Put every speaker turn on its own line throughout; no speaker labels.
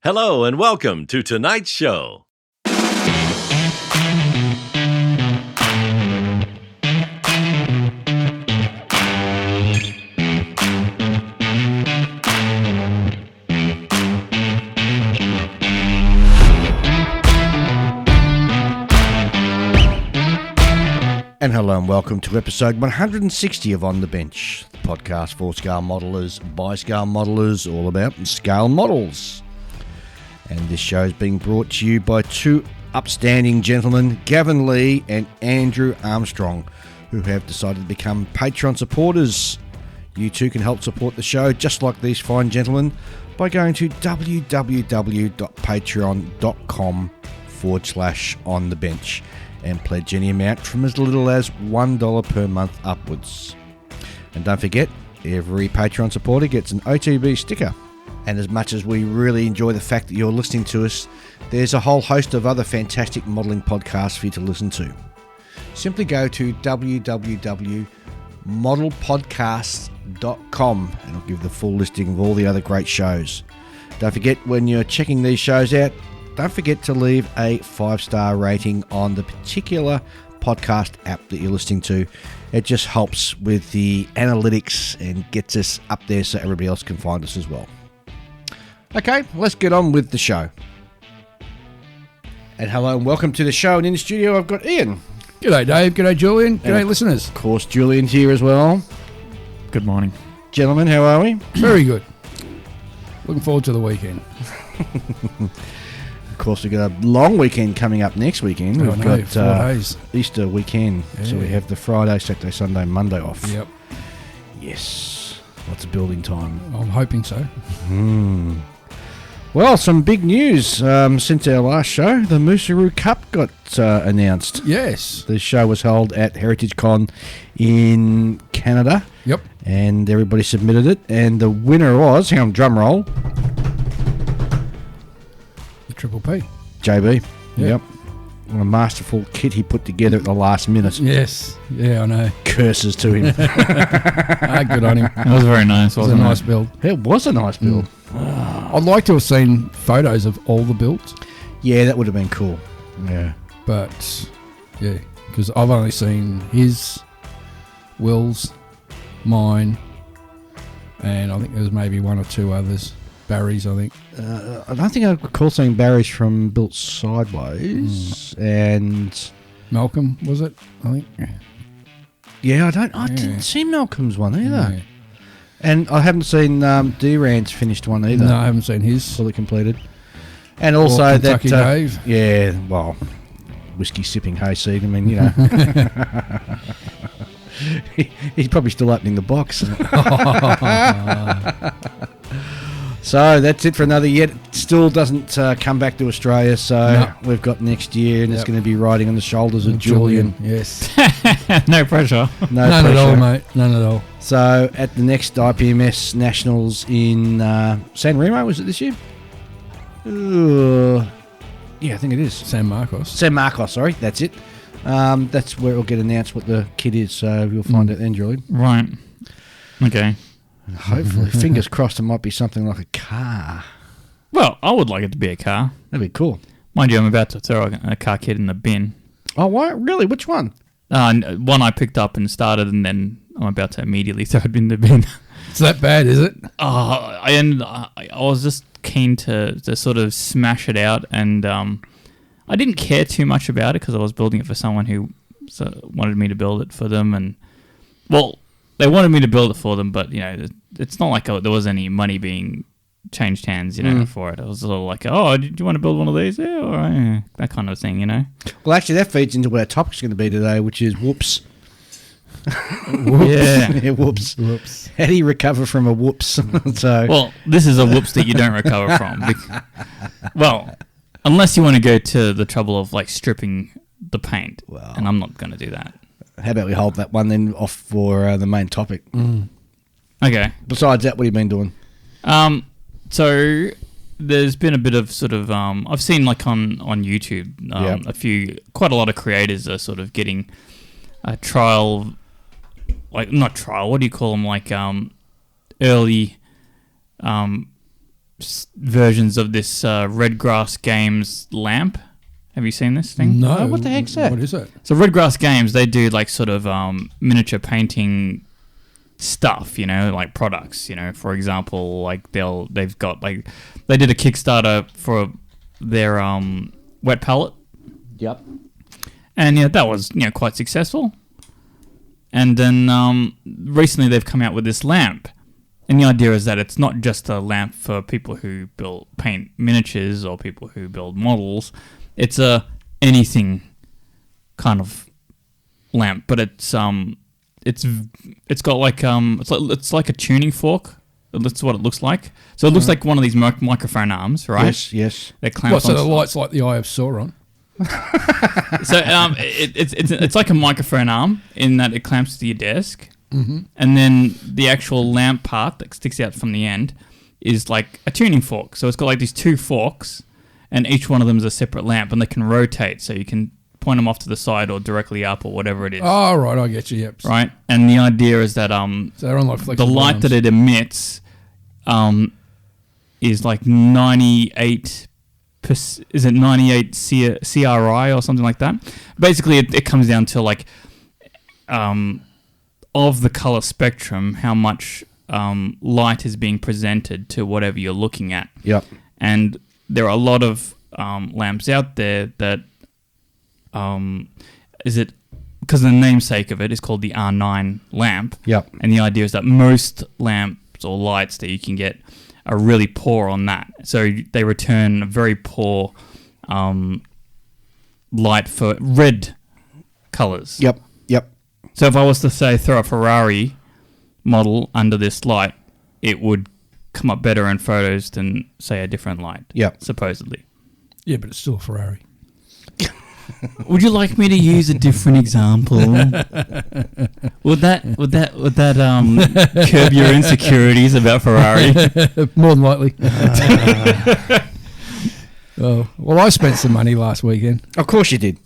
Hello and welcome to tonight's show.
And hello and welcome to episode 160 of On the Bench, the podcast for scale modelers, by scale modelers, all about scale models. And this show is being brought to you by two upstanding gentlemen, Gavin Lee and Andrew Armstrong, who have decided to become Patreon supporters. You too can help support the show just like these fine gentlemen by going to www.patreon.com/onthebench and pledge any amount from as little as $1 per month upwards. And don't forget, every Patreon supporter gets an OTB sticker. And as much as we really enjoy the fact that you're listening to us, there's a whole host of other fantastic modelling podcasts for you to listen to. Simply go to www.modelpodcasts.com and I'll give the full listing of all the other great shows. Don't forget, when you're checking these shows out, don't forget to leave a 5-star rating on the particular podcast app that you're listening to. It just helps with the analytics and gets us up there so everybody else can find us as well. Okay, let's get on with the show. And hello and welcome to the show. And in the studio, I've got Ian.
G'day, Dave. G'day, Julian. G'day, listeners.
Of course, Julian's here as well.
Good morning.
Gentlemen, how are we?
Very good. Looking forward to the weekend.
Of course, we've got a long weekend coming up next weekend. We've got
4 days.
Easter weekend.
Yeah.
So we have the Friday, Saturday, Sunday, Monday off.
Yep.
Yes. Lots of building time.
I'm hoping so.
Well, some big news since our last show. The Moosaroo Cup got announced.
Yes.
The show was held at Heritage Con in Canada.
Yep.
And everybody submitted it. And the winner was, hang on, drum roll,
The Triple P.
JB.
Yep.
A masterful kit he put together at the last minute.
Yes. Yeah, I know.
Curses to him.
Good on him.
That was very nice,
It was a
wasn't it?
nice build.
It was a nice build.
I'd like to have seen photos of all the builds,
Yeah, that would have been cool. Yeah.
but yeah, because I've only seen his, Will's, mine, and I think there's maybe one or two others. Barry's, I think.
I don't think I recall seeing Barry's from Built Sideways. And
Malcolm, was it? I think.
yeah, I didn't see Malcolm's one either.
Yeah.
And I haven't seen D-Rand's finished one either.
No, I haven't seen his.
Fully completed. And also that...
Kentucky Dave.
Yeah, well, whiskey sipping hayseed. I mean, you know. He's probably still opening the box. So that's it for another year. It still doesn't come back to Australia, so we've got next year, and it's going to be riding on the shoulders of Julian.
Yes.
No pressure.
None
None at all, mate. None at all.
So at the next IPMS Nationals in San Remo, was it this year? Yeah, I think it is.
San Marcos.
San Marcos, sorry, that's it. That's where it'll get announced what the kit is, so you'll find out then, Julian.
Right. Okay.
And hopefully, fingers crossed, it might be something like a car.
Well, I would like it to be a car.
That'd be cool.
Mind you, I'm about to throw a car kit in the bin.
Oh, why? Really? Which one?
One I picked up and started, and then I'm about to immediately throw it in the bin.
It's that bad, is it?
I was just keen to sort of smash it out, and I didn't care too much about it because I was building it for someone who wanted me to build it for them, and well, they wanted me to build it for them, but you know, it's not like there was any money being changed hands, you know, for it. It was a little like, oh, do you want to build one of these? Yeah, all right, yeah, that kind of thing, you know.
Well, actually, that feeds into what our topic's going to be today, which is whoops.
Yeah.
Yeah, whoops.
Whoops.
How do you recover from a whoops? So,
Well, this is a whoops that you don't recover from. Well, unless you want to go to the trouble of like stripping the paint,
Well.
and I'm not going to do that.
how about we hold that one then off for the main topic?
Okay.
Besides that, what have you been doing?
So there's been a bit of sort of I've seen like on YouTube quite a lot of creators are sort of getting a trial, like not trial, what do you call them, like early versions of this Redgrass Games lamp. Have you seen this thing?
No.
What the heck's that?
What is it?
So Redgrass Games, they do like sort of miniature painting stuff, like products. For example, like they've got like they did a Kickstarter for their wet palette.
Yep.
And that was quite successful. And then recently they've come out with this lamp. And the idea is that it's not just a lamp for people who paint miniatures or people who build models. It's a anything kind of lamp, but it's got like it's like a tuning fork. That's what it looks like. So it looks like one of these microphone arms, right?
Yes.
That clamps
So the light's like the Eye of Sauron.
So it's like a microphone arm in that it clamps to your desk,
Mm-hmm.
and then the actual lamp part that sticks out from the end is like a tuning fork. So it's got like these two forks, and each one of them is a separate lamp, and they can rotate, so you can point them off to the side or directly up or whatever it is.
Oh, right, I get you. Yep.
Right, and the idea is that
So they're on like
the
flexible
light
arms.
that it emits is like 98. Is it 98 CRI or something like that? Basically, it comes down to like of the color spectrum, how much light is being presented to whatever you're looking at.
Yep.
And there are a lot of lamps out there that is it because the namesake of it is called the R9 lamp.
Yep.
And the idea is that most lamps or lights that you can get are really poor on that. So they return a very poor light for red colors.
Yep.
So if I was to say throw a Ferrari model under this light, it would come up better in photos than, say, a different light.
Yep.
Supposedly.
Yeah, but it's still a Ferrari.
Would you like me to use a different example? Would that curb your insecurities about Ferrari?
More than likely. Oh, well, I spent some money last weekend.
Of course you did.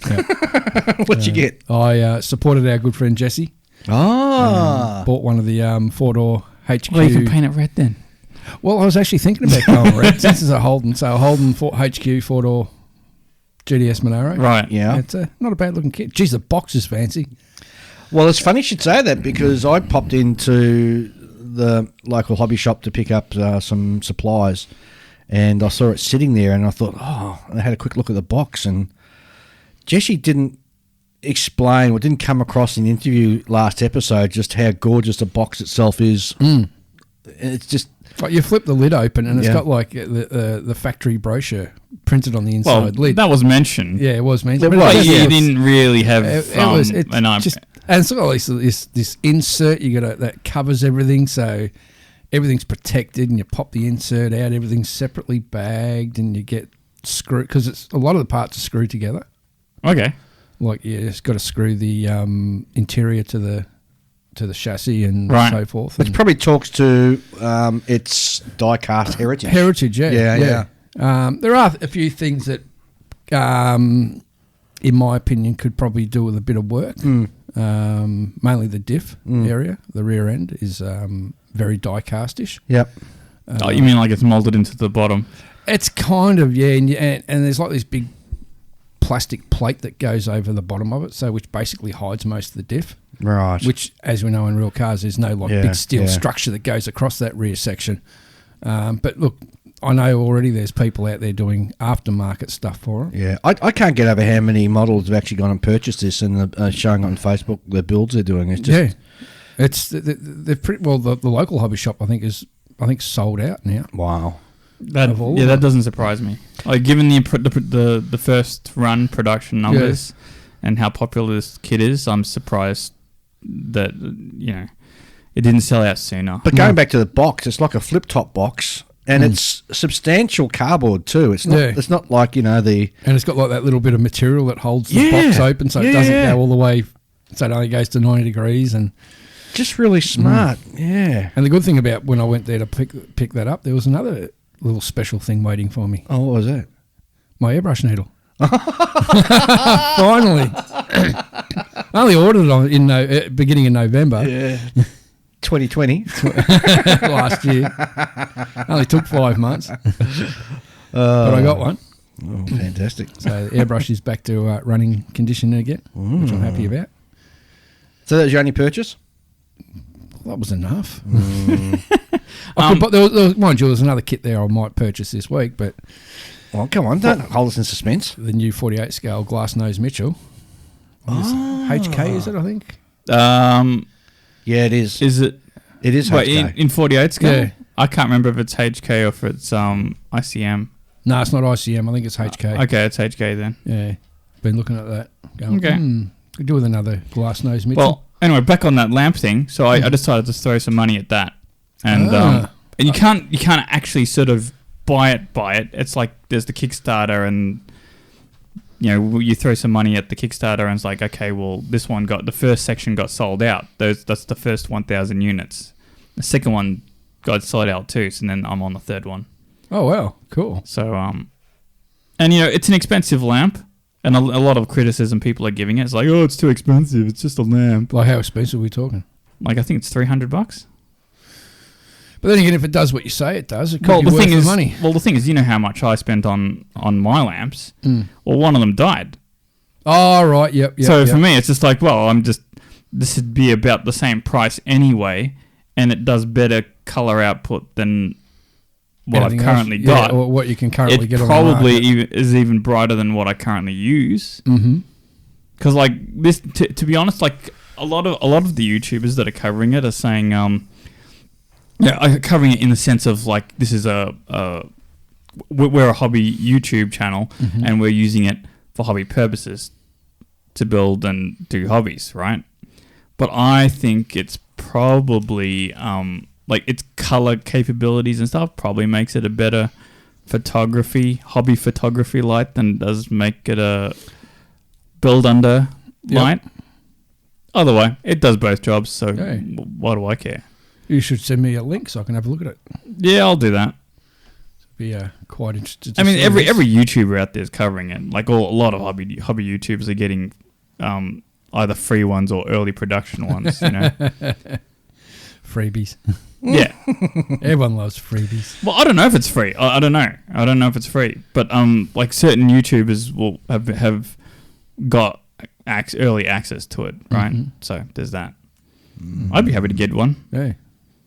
What'd you get?
I supported our good friend Jesse. Bought one of the four-door HQ.
Well, you can paint it red then.
Well, I was actually thinking about going red since it's a Holden. So a Holden HQ four-door GDS Monaro.
Right.
Yeah.
It's not a bad looking kit. Geez, the box is fancy.
Well, it's funny you should say that because I popped into the local hobby shop to pick up some supplies, and I saw it sitting there, and I thought, I had a quick look at the box, and Jesse didn't explain or didn't come across in the interview last episode just how gorgeous the box itself is. It's just...
Like you flip the lid open, and it's got like the factory brochure printed on the inside lid.
That was mentioned.
Yeah, it was mentioned.
But you didn't really have
and it's got this insert that covers everything, so everything's protected, and you pop the insert out, everything's separately bagged, and you get screwed because a lot of the parts are screwed together.
Okay.
Like it's got to screw the interior to the chassis and so forth.
Which probably talks to its die-cast heritage.
Heritage, yeah. There are a few things that, in my opinion, could probably do with a bit of work. Mainly the diff area, the rear end is very die-castish.
Yep.
You mean like it's molded into the bottom?
It's kind of, and there's like this big plastic plate that goes over the bottom of it, so which basically hides most of the diff.
Right.
Which, as we know in real cars, there's no big steel structure that goes across that rear section. But look, I know already there's people out there doing aftermarket stuff for it.
Yeah, I can't get over how many models have actually gone and purchased this and are showing on Facebook the builds they're doing. It's just
it's they're pretty well. The local hobby shop I think sold out now.
Wow.
That doesn't surprise me. Like given the first run production numbers and how popular this kit is, I'm surprised that it didn't sell out sooner.
But going back to the box, it's like a flip top box, and it's substantial cardboard too. It's not. It's not like the.
And it's got like that little bit of material that holds the box open, so it doesn't go all the way. So it only goes to 90 degrees and.
Just really smart, yeah.
And the good thing about when I went there to pick that up, there was another little special thing waiting for me.
Oh, what was that?
My airbrush needle. Finally. I only ordered it beginning of November.
Yeah. 2020.
last year. Only took 5 months. But I got one.
Oh, fantastic.
So the airbrush is back to running condition again, which I'm happy about.
So that was your only purchase?
That was enough. But mind you, there's another kit there I might purchase this week, but...
Well, come on, don't hold us in suspense.
The new 48 scale glass nose Mitchell. HK, is it, I think?
Yeah, it is.
Is it?
It is
Wait,
HK.
in 48 scale?
Yeah.
I can't remember if it's HK or if it's ICM.
No, it's not ICM. I think it's HK.
Okay, it's HK then.
Yeah. Been looking at that. Going, could do with another glass nose Mitchell.
Well, anyway, back on that lamp thing. So I decided to throw some money at that. And and you can't actually sort of buy it. It's like there's the Kickstarter, and you throw some money at the Kickstarter, and it's like, okay, well, this one the first section got sold out. That's the first 1,000 units. The second one got sold out too, so then I'm on the third one.
Oh wow, cool.
So and it's an expensive lamp, and a lot of criticism people are giving it. It's like, oh, it's too expensive. It's just a lamp.
Like, how expensive are we talking?
Like, I think it's $300.
But then again, if it does what you say it does, it could be
the
worth
thing
the
is,
money.
Well, the thing is, how much I spent on my lamps. Well, one of them died.
Oh, right, yep.
So for me, it's just like, well, this would be about the same price anyway, and it does better color output than what
Anything
I've currently
else?
got.
Yeah, or what you can currently get on the
probably
market.
is even brighter than what I currently use.
Mm-hmm.
Because like this, to be honest, like a lot of the YouTubers that are covering it are saying, covering it in the sense of like, this is we're a hobby YouTube channel, and we're using it for hobby purposes to build and do hobbies, right? But I think it's probably like its color capabilities and stuff probably makes it a better hobby photography light than it does make it a build under light. Either way, it does both jobs, so why do I care?
You should send me a link so I can have a look at it.
Yeah, I'll do that.
Be quite interested.
I mean, every YouTuber out there is covering it. Like a lot of hobby YouTubers are getting either free ones or early production ones.
Freebies.
Yeah,
everyone loves freebies.
Well, I don't know if it's free. I don't know. I don't know if it's free. But like certain YouTubers will have got early access to it, right? So there's that. I'd be happy to get one.
Yeah.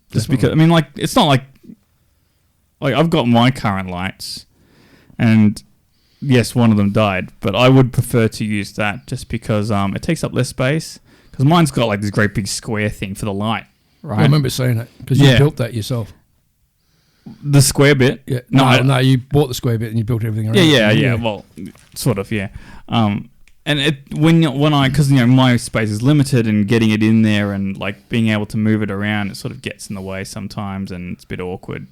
Just because, I mean, like, it's not like I've got my current lights, and yes, one of them died, but I would prefer to use that just because it takes up less space. Because mine's got like this great big square thing for the light, right?
I remember seeing it because you built that yourself.
The square bit?
Yeah. No, you bought the square bit and you built everything around it.
Yeah. Well, sort of, yeah. And because my space is limited, and getting it in there and like being able to move it around, it sort of gets in the way sometimes, and it's a bit awkward.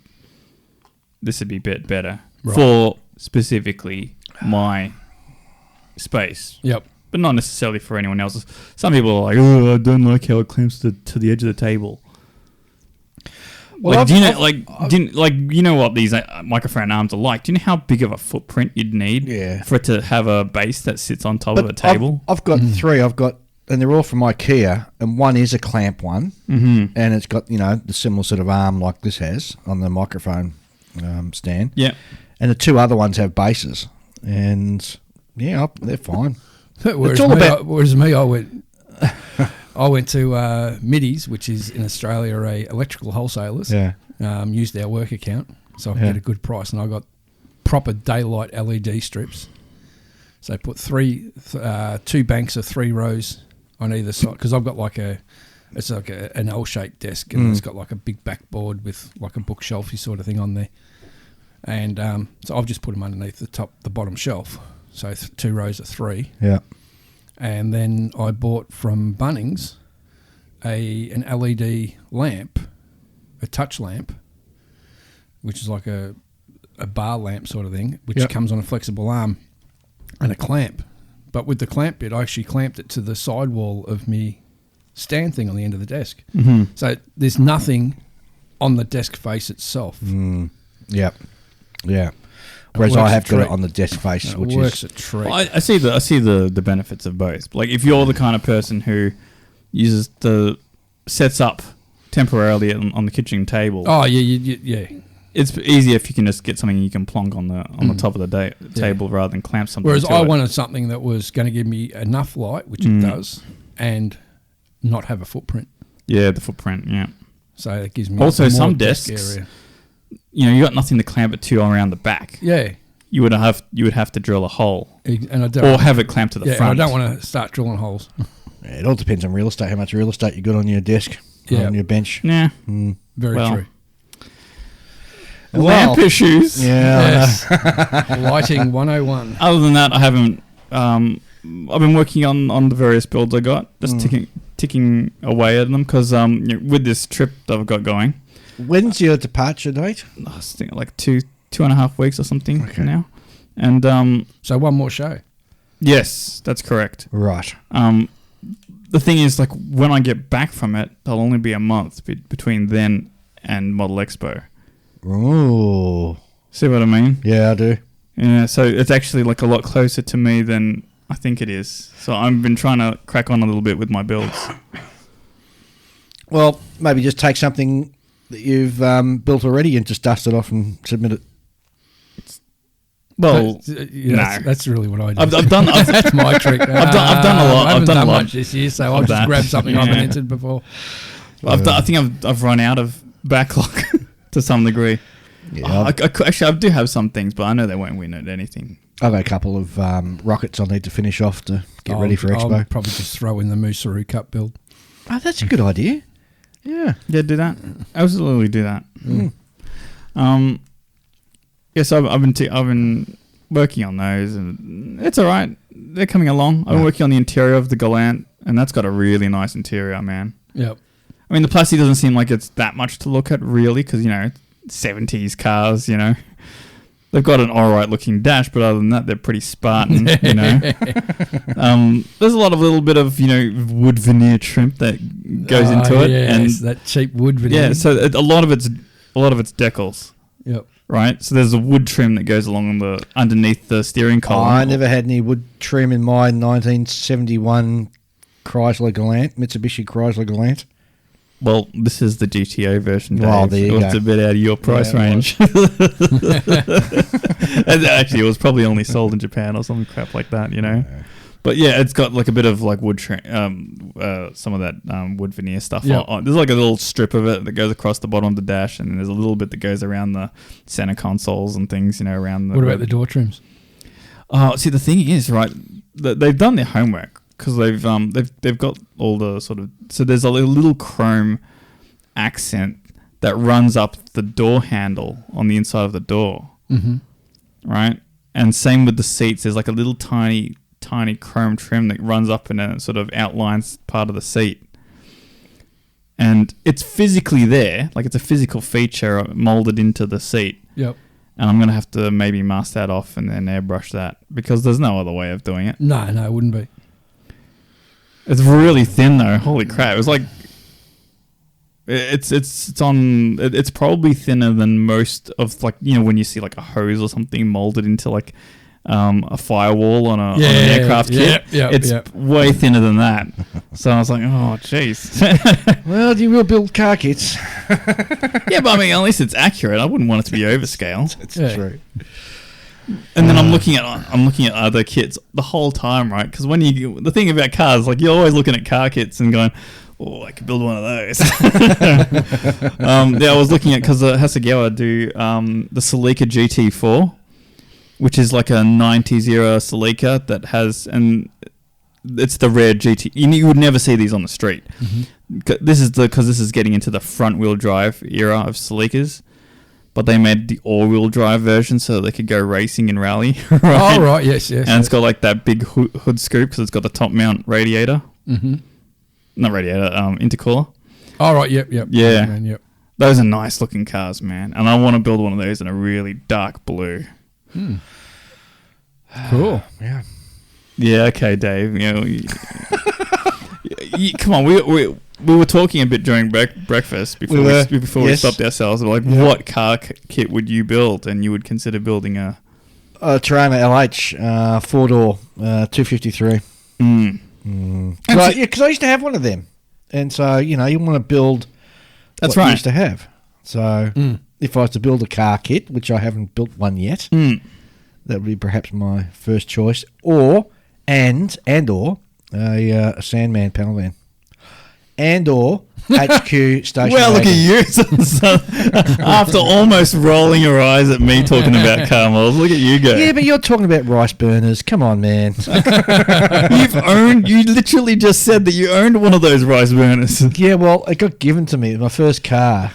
This would be a bit better for specifically my space.
Yep.
But not necessarily for anyone else's. Some people are like, oh, I don't like how it clamps to the edge of the table. Well, you know what these microphone arms are like? Do you know how big of a footprint you'd need for it to have a base that sits on top of a table?
I've got three. And they're all from IKEA, and one is a clamp one, and it's got the similar sort of arm like this has on the microphone stand.
Yeah,
and the two other ones have bases, and they're fine.
Whereas me, I went to Middies, which is in Australia a electrical wholesalers.
Yeah.
Used our work account, so I could get a good price, and I got proper daylight LED strips. So I put two banks of 3 rows on either side, because I've got it's like an L-shaped desk, and it's got like a big backboard with like a bookshelfy sort of thing on there. And so I've just put them underneath the bottom shelf. So 2 rows of 3.
Yeah.
And then I bought from Bunnings an LED lamp, a touch lamp, which is like a bar lamp sort of thing, which comes on a flexible arm and a clamp. But with the clamp bit, I actually clamped it to the sidewall of me stand thing on the end of the desk. Mm-hmm. So there's nothing on the desk face itself.
Yep. Yeah. Whereas I have got it on the desk face, which
works
is
a treat.
Well, I see the benefits of both. Like if you're the kind of person who sets up temporarily on the kitchen table.
Oh, yeah.
It's easier if you can just get something you can plonk on the top of the table rather than clamp something.
Whereas
to
I
it.
wanted something that was going to give me enough light, which it does, and not have a footprint.
Yeah, the footprint. Yeah.
So it gives me
also
more
some
desk
desks.
area.
You got nothing to clamp it to around the back.
Yeah.
You would have to drill a hole,
And I don't,
or have it clamped to the front.
I don't want to start drilling holes.
Yeah, it all depends on real estate, how much real estate you got on your desk, on your bench.
Yeah.
Very true.
Lamp issues.
Yeah.
Yes. Lighting 101.
Other than that, I haven't. I've been working on the various builds I got, just ticking away at them because with this trip that I've got going.
When's your departure date?
I think like 2.5 weeks or something now, and
So one more show.
yes, that's correct.
Right.
The thing is, like when I get back from it, there'll only be a month between then and Model Expo.
Oh.
See what I mean?
Yeah, I do.
Yeah, so it's actually like a lot closer to me than I think it is. So I've been trying to crack on a little bit with my builds.
Well, maybe just take something that you've built already and just dust it off and submit it.
Well,
That's really what I do.
I've done.
That's my trick.
I've done a lot.
I haven't
I've done a lot
much this year, so I'll
of
just
that.
grab something I've
Yeah.
entered before.
I think I've run out of backlog to some degree.
Yeah,
Actually, I do have some things, but I know they won't win at anything.
I've got a couple of rockets I'll need to finish off to get ready for Expo.
I'll probably just throw in the Moosearoo Cup build.
Oh, that's a good idea. Yeah.
Yeah, do that. Absolutely do that. Yes, I've been working on those, and it's all right. They're coming along. I'm working on the interior of the Galant, and that's got a really nice interior, man.
Yep.
I mean, the plastic doesn't seem like it's that much to look at, really, because 70s cars, they've got an alright looking dash, but other than that, they're pretty Spartan, There's a lot of little bit of wood veneer trim that goes into it, and
that cheap wood veneer.
yeah, so a lot of it's decals.
Yep.
Right, so there's a wood trim that goes along underneath the steering column.
I never had any wood trim in my 1971 Mitsubishi Chrysler Galant.
Well, this is the GTO version, Dave.
Well, there you
It's
go.
a bit out of your price range. And actually, it was probably only sold in Japan or some crap like that, But yeah, it's got like a bit of like wood trim, some of that wood veneer stuff.
Yep.
There's like a little strip of it that goes across the bottom of the dash, and there's a little bit that goes around the center consoles and things, around the.
What about the door trims?
See, the thing is, right, they've done their homework because they've got all the sort of. So there's a little chrome accent that runs up the door handle on the inside of the door, right? And same with the seats. There's like a little tiny chrome trim that runs up and it sort of outlines part of the seat. And it's physically there, like it's a physical feature molded into the seat.
Yep.
And I'm going to have to maybe mask that off and then airbrush that because there's no other way of doing it.
No, it wouldn't be.
It's really thin though. Holy crap. It was like it's probably thinner than most of like, when you see like a hose or something molded into like a firewall on an aircraft kit. It's way thinner than that. So I was like, oh, jeez.
Well, you will build car kits.
Yeah, but I mean, at least it's accurate. I wouldn't want it to be overscale.
That's true.
And then I'm looking at other kits the whole time, right? Because the thing about cars, like you're always looking at car kits and going, oh, I could build one of those. I was looking at because Hasegawa do the Celica GT4. Which is like a 90s era Celica that has, and it's the rare GT. You would never see these on the street. This is getting into the front wheel drive era of Celicas, but they made the all wheel drive version so they could go racing and rally. Right?
Oh right, yes.
And it's got like that big hood scoop because it's got the top mount radiator. Not radiator, intercooler.
Oh right, yep.
Yeah.
Yep.
Those are nice looking cars, man, and I want to build one of those in a really dark blue.
Cool.
Yeah.
Yeah. Okay, Dave. Come on. We were talking a bit during breakfast before we stopped ourselves. We're like, what car kit would you build? And you would consider building a
Tirana LH 4-door 253. Because I used to have one of them, and so you want to build
That's
what you
right.
used to have. So if I was to build a car kit, which I haven't built one yet, that would be perhaps my first choice, or a Sandman panel van, or HQ station.
Well, look
wagon.
at you. After almost rolling your eyes at me talking about car models, look at you go.
Yeah, but you're talking about rice burners. Come on, man.
You literally just said that you owned one of those rice burners.
Yeah, well, it got given to me, my first car.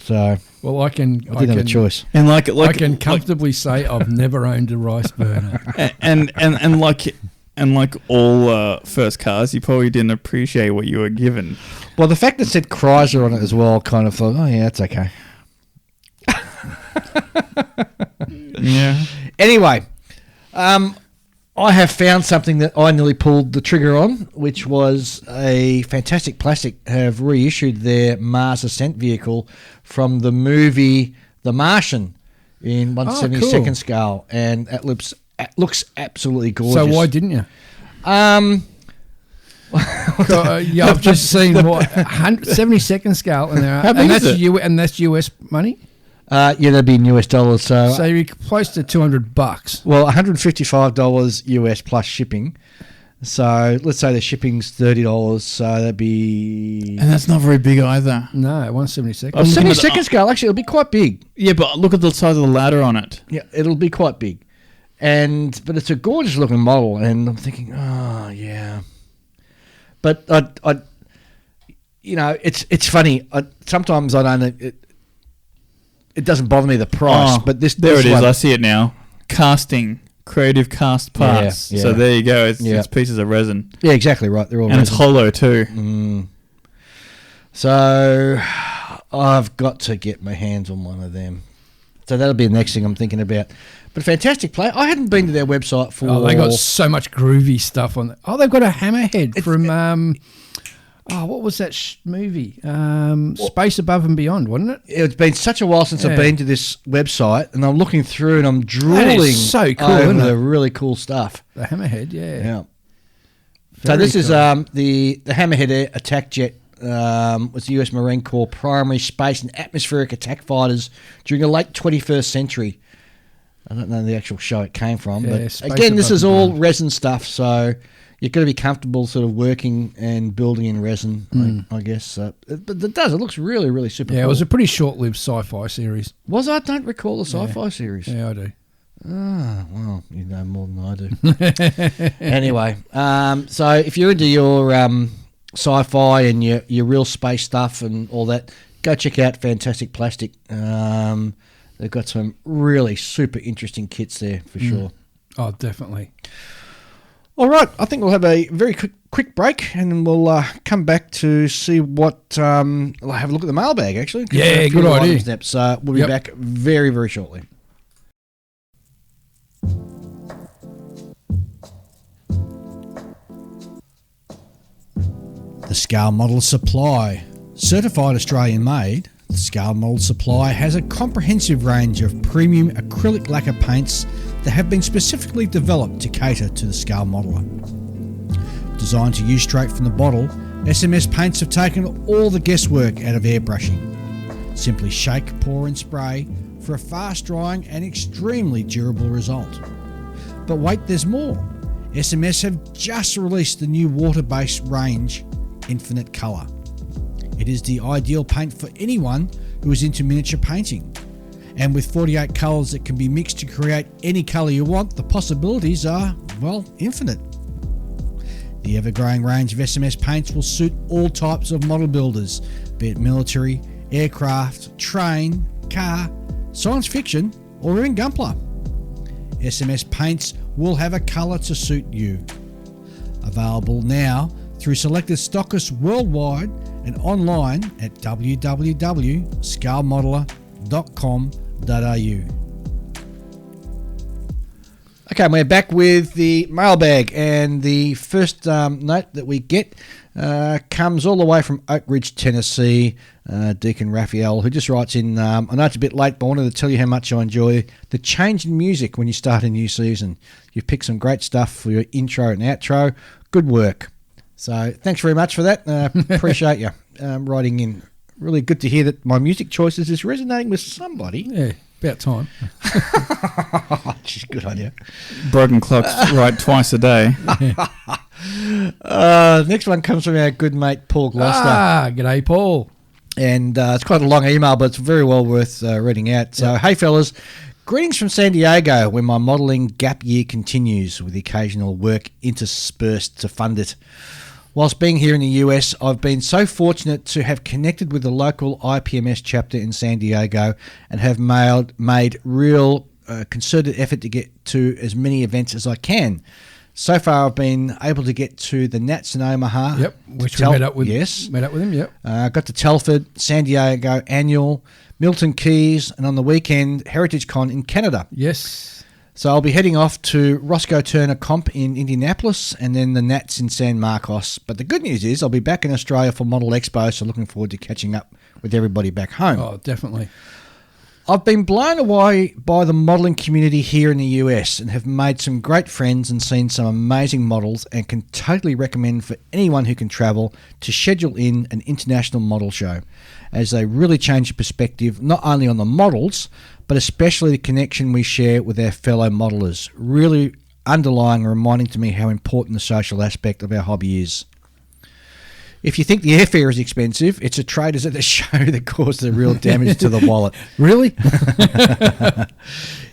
So
Well, I
didn't have a choice.
And
I can comfortably say I've never owned a rice burner.
and like all first cars, you probably didn't appreciate what you were given.
Well, the fact that it said Chrysler on it as well, kind of thought, oh yeah, that's okay.
Yeah.
Anyway, I have found something that I nearly pulled the trigger on, which was a Fantastic Plastic have reissued their Mars Ascent vehicle from the movie The Martian in 1/72nd
cool.
scale, and it looks absolutely gorgeous.
So why didn't you?
Yeah,
I've just seen 72nd scale, and that's US money.
Yeah, that'd be in US dollars.
So you're close to $200.
Well, $155 US plus shipping. So let's say the shipping's $30. So that'd be.
And that's not very big either.
No, 172nd.
Well, 72nd scale, actually, it'll be quite big.
Yeah, but look at the size of the ladder on it.
Yeah, it'll be quite big. But it's a gorgeous looking model, and I'm thinking, oh, yeah. But it's funny. Sometimes I don't. It doesn't bother me the price, but this
there
this
it is.
one,
I see it now. Casting, creative cast parts.
Yeah.
So there you go. It's pieces of resin,
yeah, exactly right. They're all
and it's
resin.
hollow too.
So I've got to get my hands on one of them. So that'll be the next thing I'm thinking about. But fantastic play. I hadn't been to their website for.
Oh, they got so much groovy stuff on it. Oh, they've got a hammerhead from. What was that movie? Space Above and Beyond, wasn't it?
It's been such a while since I've been to this website, and I'm looking through and I'm drooling
That is so cool,
over
isn't it?
the really cool stuff.
The hammerhead, yeah.
Yeah. So
Very
this is
cool.
the Hammerhead Air Attack Jet. Was the US Marine Corps primary space and atmospheric attack fighters during the late 21st century. I don't know the actual show it came from,
Yeah,
but
Space
again, this
Above
is
and
all
Beyond.
resin stuff, so you've got to be comfortable sort of working and building in resin, I guess. But it does. It looks really, really super
Yeah,
cool.
it was a pretty short-lived sci-fi series.
I don't recall the sci-fi series.
Yeah, I do.
Ah, well, you know more than I do. Anyway, so if you're into your sci-fi and your real space stuff and all that, go check out Fantastic Plastic. They've got some really super interesting kits there for sure.
Oh, definitely.
All right, I think we'll have a very quick break, and then we'll come back to see what. We'll have a look at the mailbag actually.
Yeah, good idea.
So we'll be back very, very shortly. The Scale Model Supply. Certified Australian made, the Scale Model Supply has a comprehensive range of premium acrylic lacquer paints that have been specifically developed to cater to the scale modeler. Designed to use straight from the bottle, SMS paints have taken all the guesswork out of airbrushing. Simply shake, pour and spray for a fast drying and extremely durable result. But wait, there's more. SMS have just released the new water-based range, Infinite Colour. It is the ideal paint for anyone who is into miniature painting. And with 48 colours that can be mixed to create any colour you want, the possibilities are, well, infinite. The ever-growing range of SMS paints will suit all types of model builders, be it military, aircraft, train, car, science fiction, or even Gunpla. SMS paints will have a colour to suit you. Available now through selected stockists worldwide and online at www.scalemodeler.com.au. Okay, we're back with the mailbag, and the first note that we get comes all the way from Oak Ridge, Tennessee, Deacon Raphael, who just writes in, I know it's a bit late, but I wanted to tell you how much I enjoy the change in music when you start a new season. You've picked some great stuff for your intro and outro. Good work. So thanks very much for that. Appreciate you writing in. really good to hear that my music choices is resonating with somebody.
Yeah, about time.
She's good on you.
Broken clocks right twice a day.
Next one comes from our good mate Paul Gloucester.
G'day, Paul.
And it's quite a long email, but it's very well worth reading out. So, Hey fellas, greetings from San Diego, where my modelling gap year continues with the occasional work interspersed to fund it. Whilst being here in the US, I've been so fortunate to have connected with the local IPMS chapter in San Diego and have made real concerted effort to get to as many events as I can. So far, I've been able to get to the Nats in Omaha.
Yep, which we met up with.
Yes.
Met up with him, yep.
Got to Telford, San Diego Annual, Milton Keys, and on the weekend, Heritage Con in Canada.
Yes.
So I'll be heading off to Roscoe Turner Comp in Indianapolis and then the Nats in San Marcos. But the good news is I'll be back in Australia for Model Expo, so looking forward to catching up with everybody back home.
Oh, definitely.
I've been blown away by the modelling community here in the US and have made some great friends and seen some amazing models and can totally recommend for anyone who can travel to schedule in an international model show, as they really change the perspective not only on the models but especially the connection we share with our fellow modelers, really underlying and reminding to me how important the social aspect of our hobby is. If you think the airfare is expensive, it's the traders at the show that cause the real damage to the wallet.
Really?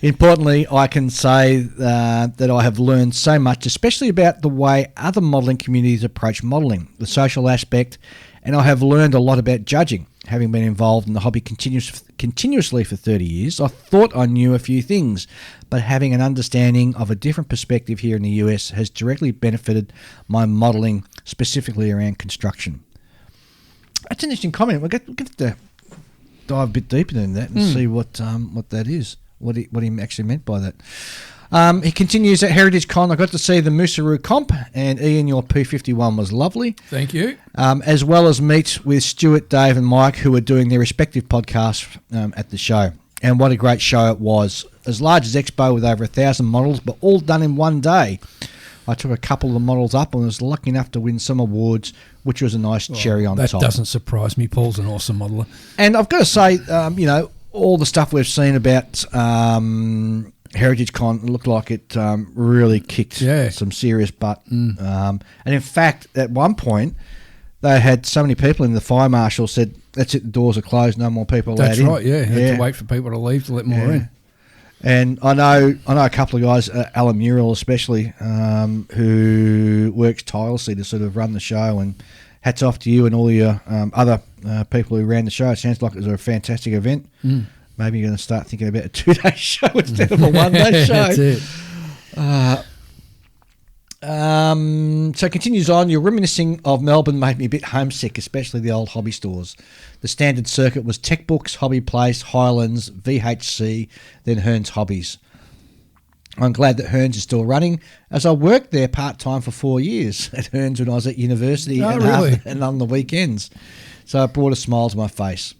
Importantly, I can say that I have learned so much, especially about the way other modelling communities approach modelling, the social aspect, and I have learned a lot about judging. Having been involved in the hobby continuously for 30 years, I thought I knew a few things, but having an understanding of a different perspective here in the US has directly benefited my modelling, specifically around construction. That's an interesting comment. We'll get to dive a bit deeper than that and see what that is, what he actually meant by that. He continues at Heritage Con. I got to see the Mooseroo Comp, and Ian, your P51 was lovely.
Thank you.
As well as meet with Stuart, Dave and Mike, who were doing their respective podcasts at the show. And what a great show it was. As large as Expo with over 1,000 models, but all done in one day. I took a couple of the models up and was lucky enough to win some awards, which was a nice cherry on top.
That doesn't surprise me. Paul's an awesome modeler.
And I've got to say, all the stuff we've seen about Heritage Con looked like it really kicked some serious butt. And in fact, at one point, they had so many people in, the fire marshal said, that's it, the doors are closed, no more people allowed in.
That's right, yeah. Had to wait for people to leave to let more in.
And I know a couple of guys, Alan Muriel especially, who works tirelessly to sort of run the show, and hats off to you and all your other people who ran the show. It sounds like it was a fantastic event. Maybe you're going to start thinking about a 2-day show instead of a 1-day show.
That's it.
So it continues on. You're reminiscing of Melbourne made me a bit homesick, especially the old hobby stores. The standard circuit was Tech Books, Hobby Place, Highlands, VHC, then Hearns Hobbies. I'm glad that Hearns is still running, as I worked there part-time for 4 years at Hearns when I was at university and on the weekends. So it brought a smile to my face.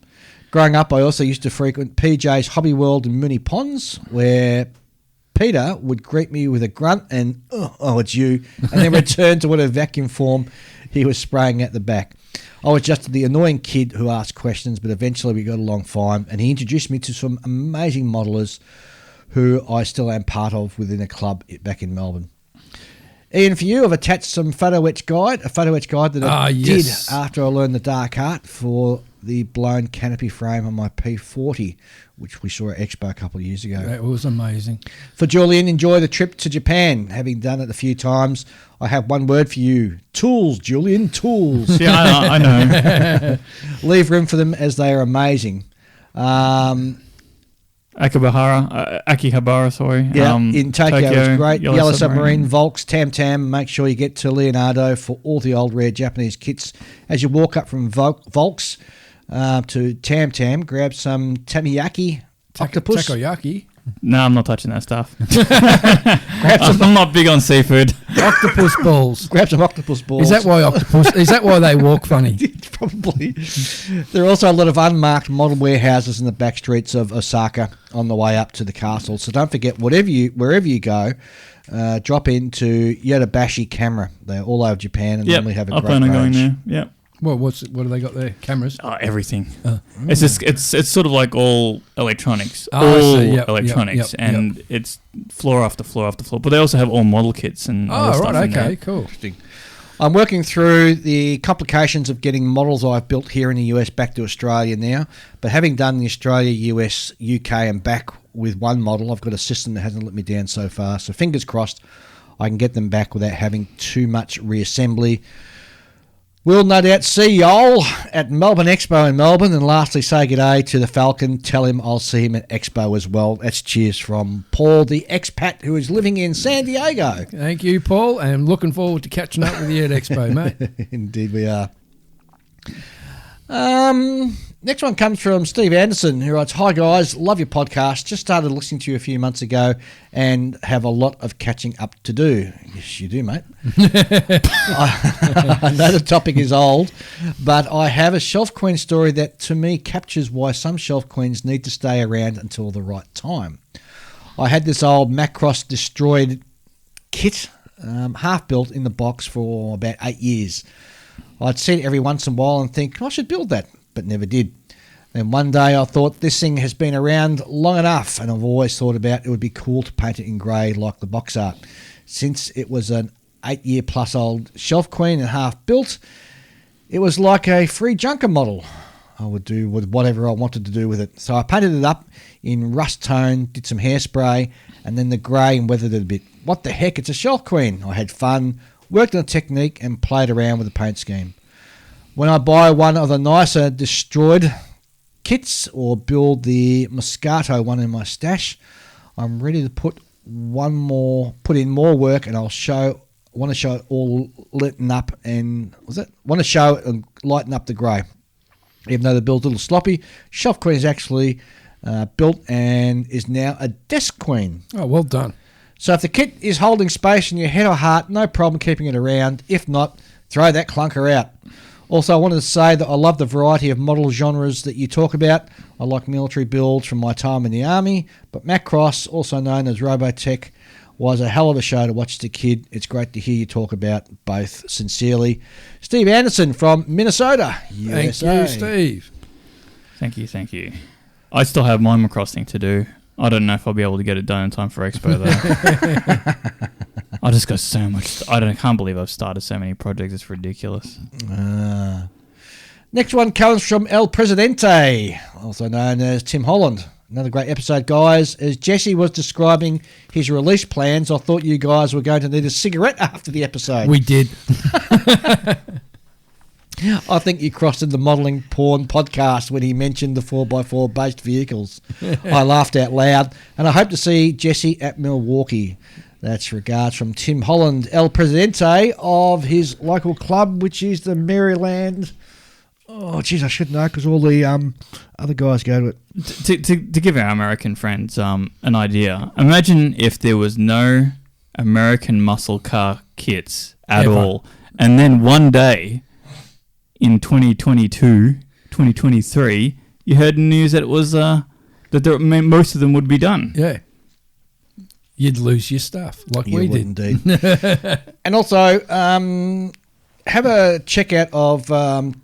Growing up, I also used to frequent PJ's Hobby World in Moonee Ponds, where Peter would greet me with a grunt and, oh, it's you, and then return to whatever vacuum form he was spraying at the back. I was just the annoying kid who asked questions, but eventually we got along fine, and he introduced me to some amazing modelers who I still am part of within a club back in Melbourne. Ian, for you, I've attached some a photo etch guide that I did after I learned the dark art for the blown canopy frame on my P40, which we saw at Expo a couple of years ago.
That was amazing. For
Julian, enjoy the trip to Japan. Having done it a few times, I have one word for you. Tools, Julian, tools.
Yeah, I know.
Leave room for them, as they are amazing.
Akihabara, sorry.
Yeah, in Tokyo it's great. Yellow Submarine, Volks, Tam Tam. Make sure you get to Leonardo for all the old rare Japanese kits. As you walk up from Volks to Tam Tam, grab some Tamiyaki octopus.
Takoyaki.
No, I'm not touching that stuff. I'm not big on seafood.
Octopus balls.
Grab some octopus balls.
Is that why they walk funny?
Probably. There are also a lot of unmarked model warehouses in the back streets of Osaka on the way up to the castle. So don't forget, wherever you go, drop into Yodobashi Camera. They're all over Japan and normally have a great range.
I plan on going there. Yeah.
Well, what do they got there? Cameras?
Everything. It's just it's sort of like all electronics,
Yep,
and it's floor after floor after floor. But they also have all model kits and other stuff in there.
Cool.
Interesting. I'm working through the complications of getting models I've built here in the US back to Australia now. But having done the Australia, US, UK and back with one model, I've got a system that hasn't let me down so far. So fingers crossed I can get them back without having too much reassembly. We'll no doubt see y'all at Melbourne Expo in Melbourne. And lastly, say g'day to the Falcon. Tell him I'll see him at Expo as well. That's cheers from Paul, the expat who is living in San Diego.
Thank you, Paul. And looking forward to catching up with you at Expo, mate.
Indeed we are. Next one comes from Steve Anderson, who writes, "Hi guys, love your podcast. Just started listening to you a few months ago and have a lot of catching up to do." Yes, you do, mate. I know the topic is old, but I have a shelf queen story that to me captures why some shelf queens need to stay around until the right time. I had this old Macross destroyed kit, half built in the box for about 8 years. I'd see it every once in a while and think, I should build that, but never did. And one day I thought, this thing has been around long enough, and I've always thought about it would be cool to paint it in grey like the box art. Since it was an 8-year plus old shelf queen and half built, it was like a free junker model. I would do with whatever I wanted to do with it. So I painted it up in rust tone, did some hairspray, and then the grey and weathered it a bit. What the heck, it's a shelf queen. I had fun, worked on a technique and played around with the paint scheme. When I buy one of the nicer destroyed kits or build the Moscato one in my stash, I'm ready to put in more work, and I want to show it all lighten up and lighten up the grey. Even though the build's a little sloppy, shelf queen is actually built and is now a desk queen.
Oh, well done.
So if the kit is holding space in your head or heart, no problem keeping it around. If not, throw that clunker out. Also, I wanted to say that I love the variety of model genres that you talk about. I like military builds from my time in the army, but Macross, also known as Robotech, was a hell of a show to watch as a kid. It's great to hear you talk about both. Sincerely, Steve Anderson from Minnesota, USA.
Thank you, Steve.
Thank you. I still have my Macross thing to do. I don't know if I'll be able to get it done in time for Expo, though. I just got so much. I can't believe I've started so many projects. It's ridiculous.
Next one comes from El Presidente, also known as Tim Holland. Another great episode, guys. As Jesse was describing his release plans, I thought you guys were going to need a cigarette after the episode.
We did.
I think you crossed in the modelling porn podcast when he mentioned the 4x4 based vehicles. I laughed out loud, and I hope to see Jesse at Milwaukee. That's regards from Tim Holland, El Presidente of his local club, which is the Maryland. Oh, geez, I should know because all the other guys go to it.
To give our American friends an idea, imagine if there was no American muscle car kits at all, and then one day in 2022, 2023, you heard news that it was that most of them would be done.
Yeah. You'd lose your stuff like we did.
Indeed. And also, have a check out of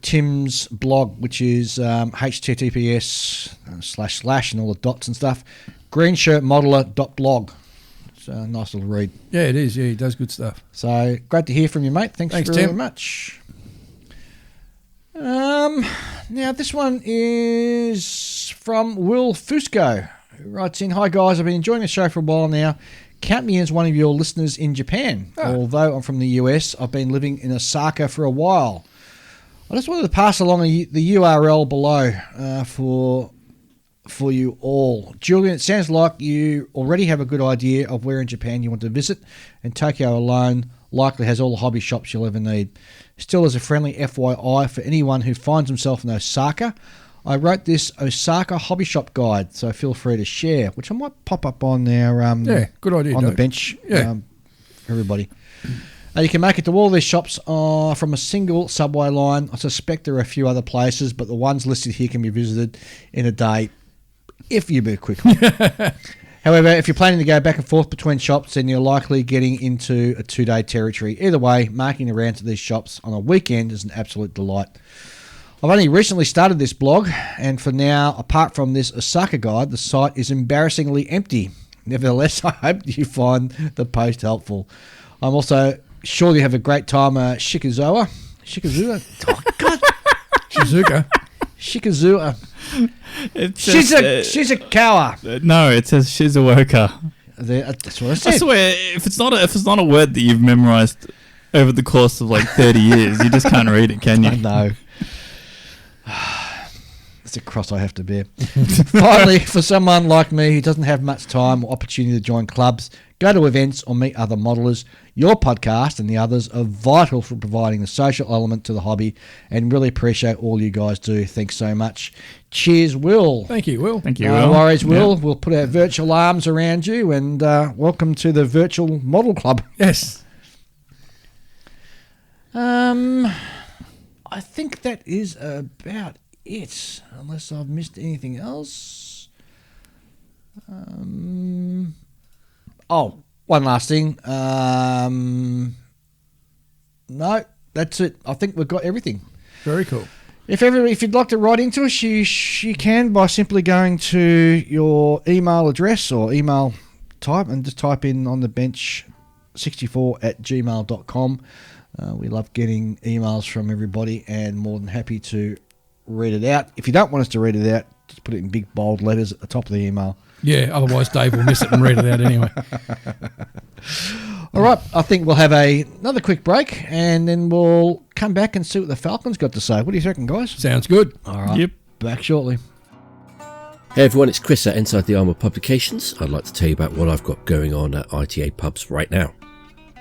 Tim's blog, which is https:// and all the dots and stuff, greenshirtmodeler.blog. It's a nice little read.
Yeah, it is. Yeah, he does good stuff.
So great to hear from you, mate. Thanks very
Tim.
much. Now, this one is from Will Fusco, who writes in, "Hi guys, I've been enjoying the show for a while now. Count me as one of your listeners in Japan. Although I'm from the US, I've been living in Osaka for a while. I just wanted to pass along the URL below for you all. Julian, it sounds like you already have a good idea of where in Japan you want to visit, and Tokyo alone likely has all the hobby shops you'll ever need. Still, as a friendly FYI for anyone who finds himself in Osaka, I wrote this Osaka hobby shop guide, so feel free to share, which I might pop up on our
good idea,
on the bench for everybody. You can make it to all these shops from a single subway line. I suspect there are a few other places, but the ones listed here can be visited in a day if you move quickly. However, if you're planning to go back and forth between shops, then you're likely getting into a 2-day territory. Either way, marking the rounds at these shops on a weekend is an absolute delight. I've only recently started this blog, and for now, apart from this Osaka guide, the site is embarrassingly empty. Nevertheless, I hope you find the post helpful. I'm also sure you have a great time at Shikazuka. Oh, God. Shikazuka. Shizukawa.
No, it says Shizuoka.
That's what I said.
I swear, if it's not a word that you've memorized over the course of like 30 years, you just can't read it, can you?
I know. It's a cross I have to bear. Finally, for someone like me who doesn't have much time or opportunity to join clubs, go to events or meet other modelers, your podcast and the others are vital for providing the social element to the hobby, and really appreciate all you guys do. Thanks so much. Cheers, Will.
Thank you, Will.
Thank you,
No
Will.
worries, Will.
Yeah.
We'll put our virtual arms around you, and welcome to the virtual model club.
Yes.
I think that is about it, unless I've missed anything else. Oh, one last thing. No, that's it. I think we've got everything.
Very cool.
If you'd like to write into us, you can by simply going to your email address or email type and just type in on the bench 64@gmail.com. We love getting emails from everybody and more than happy to read it out. If you don't want us to read it out, just put it in big bold letters at the top of the email.
Yeah, otherwise Dave will miss it and read it out anyway.
All right, I think we'll have another quick break and then we'll come back and see what the Falcon's got to say. What do you reckon, guys?
Sounds good.
All right,
Yep.
back shortly.
Hey everyone, it's Chris at Inside the Armour Publications. I'd like to tell you about what I've got going on at ITA pubs right now.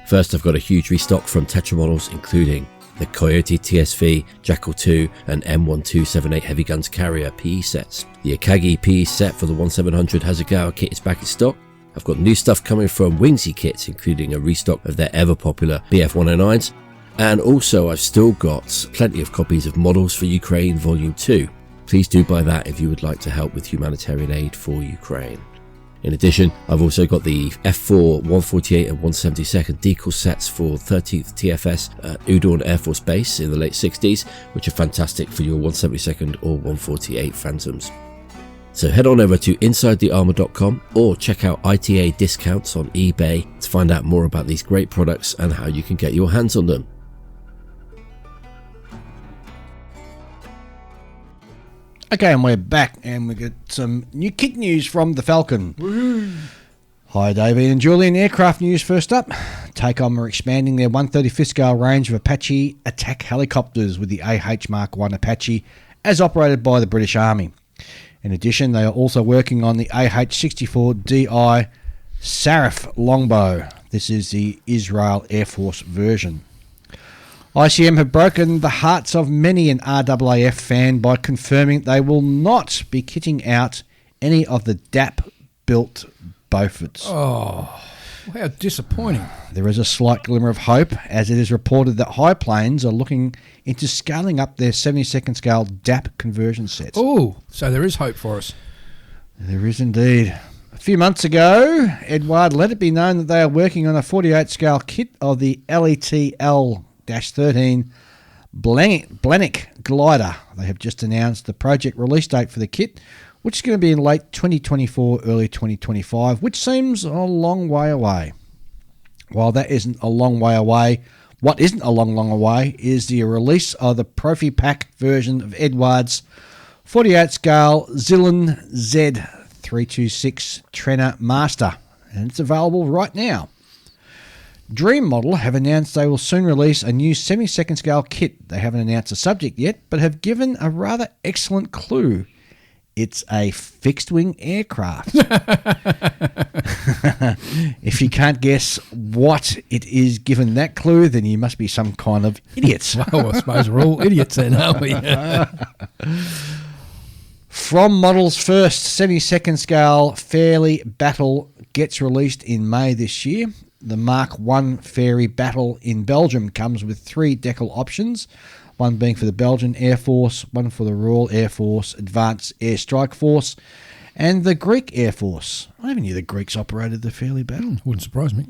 First, I've got a huge restock from Tetra models, including the Coyote TSV, Jackal 2 and M1278 Heavy Guns Carrier PE sets. The Akagi PE set for the 1700 Hasegawa kit is back in stock. I've got new stuff coming from Wingsy kits, including a restock of their ever popular BF109s. And also I've still got plenty of copies of Models for Ukraine Volume 2. Please do buy that if you would like to help with humanitarian aid for Ukraine. In addition, I've also got the F4, 148 and 172nd decal sets for 13th TFS at Udon Air Force Base in the late 60s, which are fantastic for your 172nd or 148 Phantoms. So head on over to InsideTheArmour.com or check out ITA discounts on eBay to find out more about these great products and how you can get your hands on them.
Okay, and we're back, and we got some new kit news from the Falcon. Woo-hoo. Hi, David and Julian. Aircraft news first up. TACOM are expanding their 135th scale range of Apache attack helicopters with the AH Mark I Apache as operated by the British Army. In addition, they are also working on the AH-64DI Sarif longbow. This is the Israel Air Force version. ICM have broken the hearts of many an RAAF fan by confirming they will not be kitting out any of the DAP-built Beauforts.
Oh, how disappointing.
There is a slight glimmer of hope, as it is reported that High Plains are looking into scaling up their 72nd scale DAP conversion sets.
Oh, so there is hope for us.
There is indeed. A few months ago, Edward let it be known that they are working on a 48 scale kit of the LETL-13 Blenick glider. They have just announced the project release date for the kit, which is going to be in late 2024, early 2025, which seems a long way away. While that isn't a long way away, what isn't a long away is the release of the Profi Pack version of Edward's 48 scale Zillan Z326 Trenner Master, and it's available right now. Dream Model have announced they will soon release a new 72nd scale kit. They haven't announced a subject yet, but have given a rather excellent clue. It's a fixed-wing aircraft. If you can't guess what it is given that clue, then you must be some kind of idiot.
Well, I suppose we're all idiots then, aren't we?
From Model's first 72nd scale Fairley Battle gets released in May this year. The Mark I Fairey Battle in Belgium comes with 3 decal options, one being for the Belgian Air Force, one for the Royal Air Force Advanced Air Strike Force, and the Greek Air Force. I never knew the Greeks operated the fairly battle.
Wouldn't surprise me.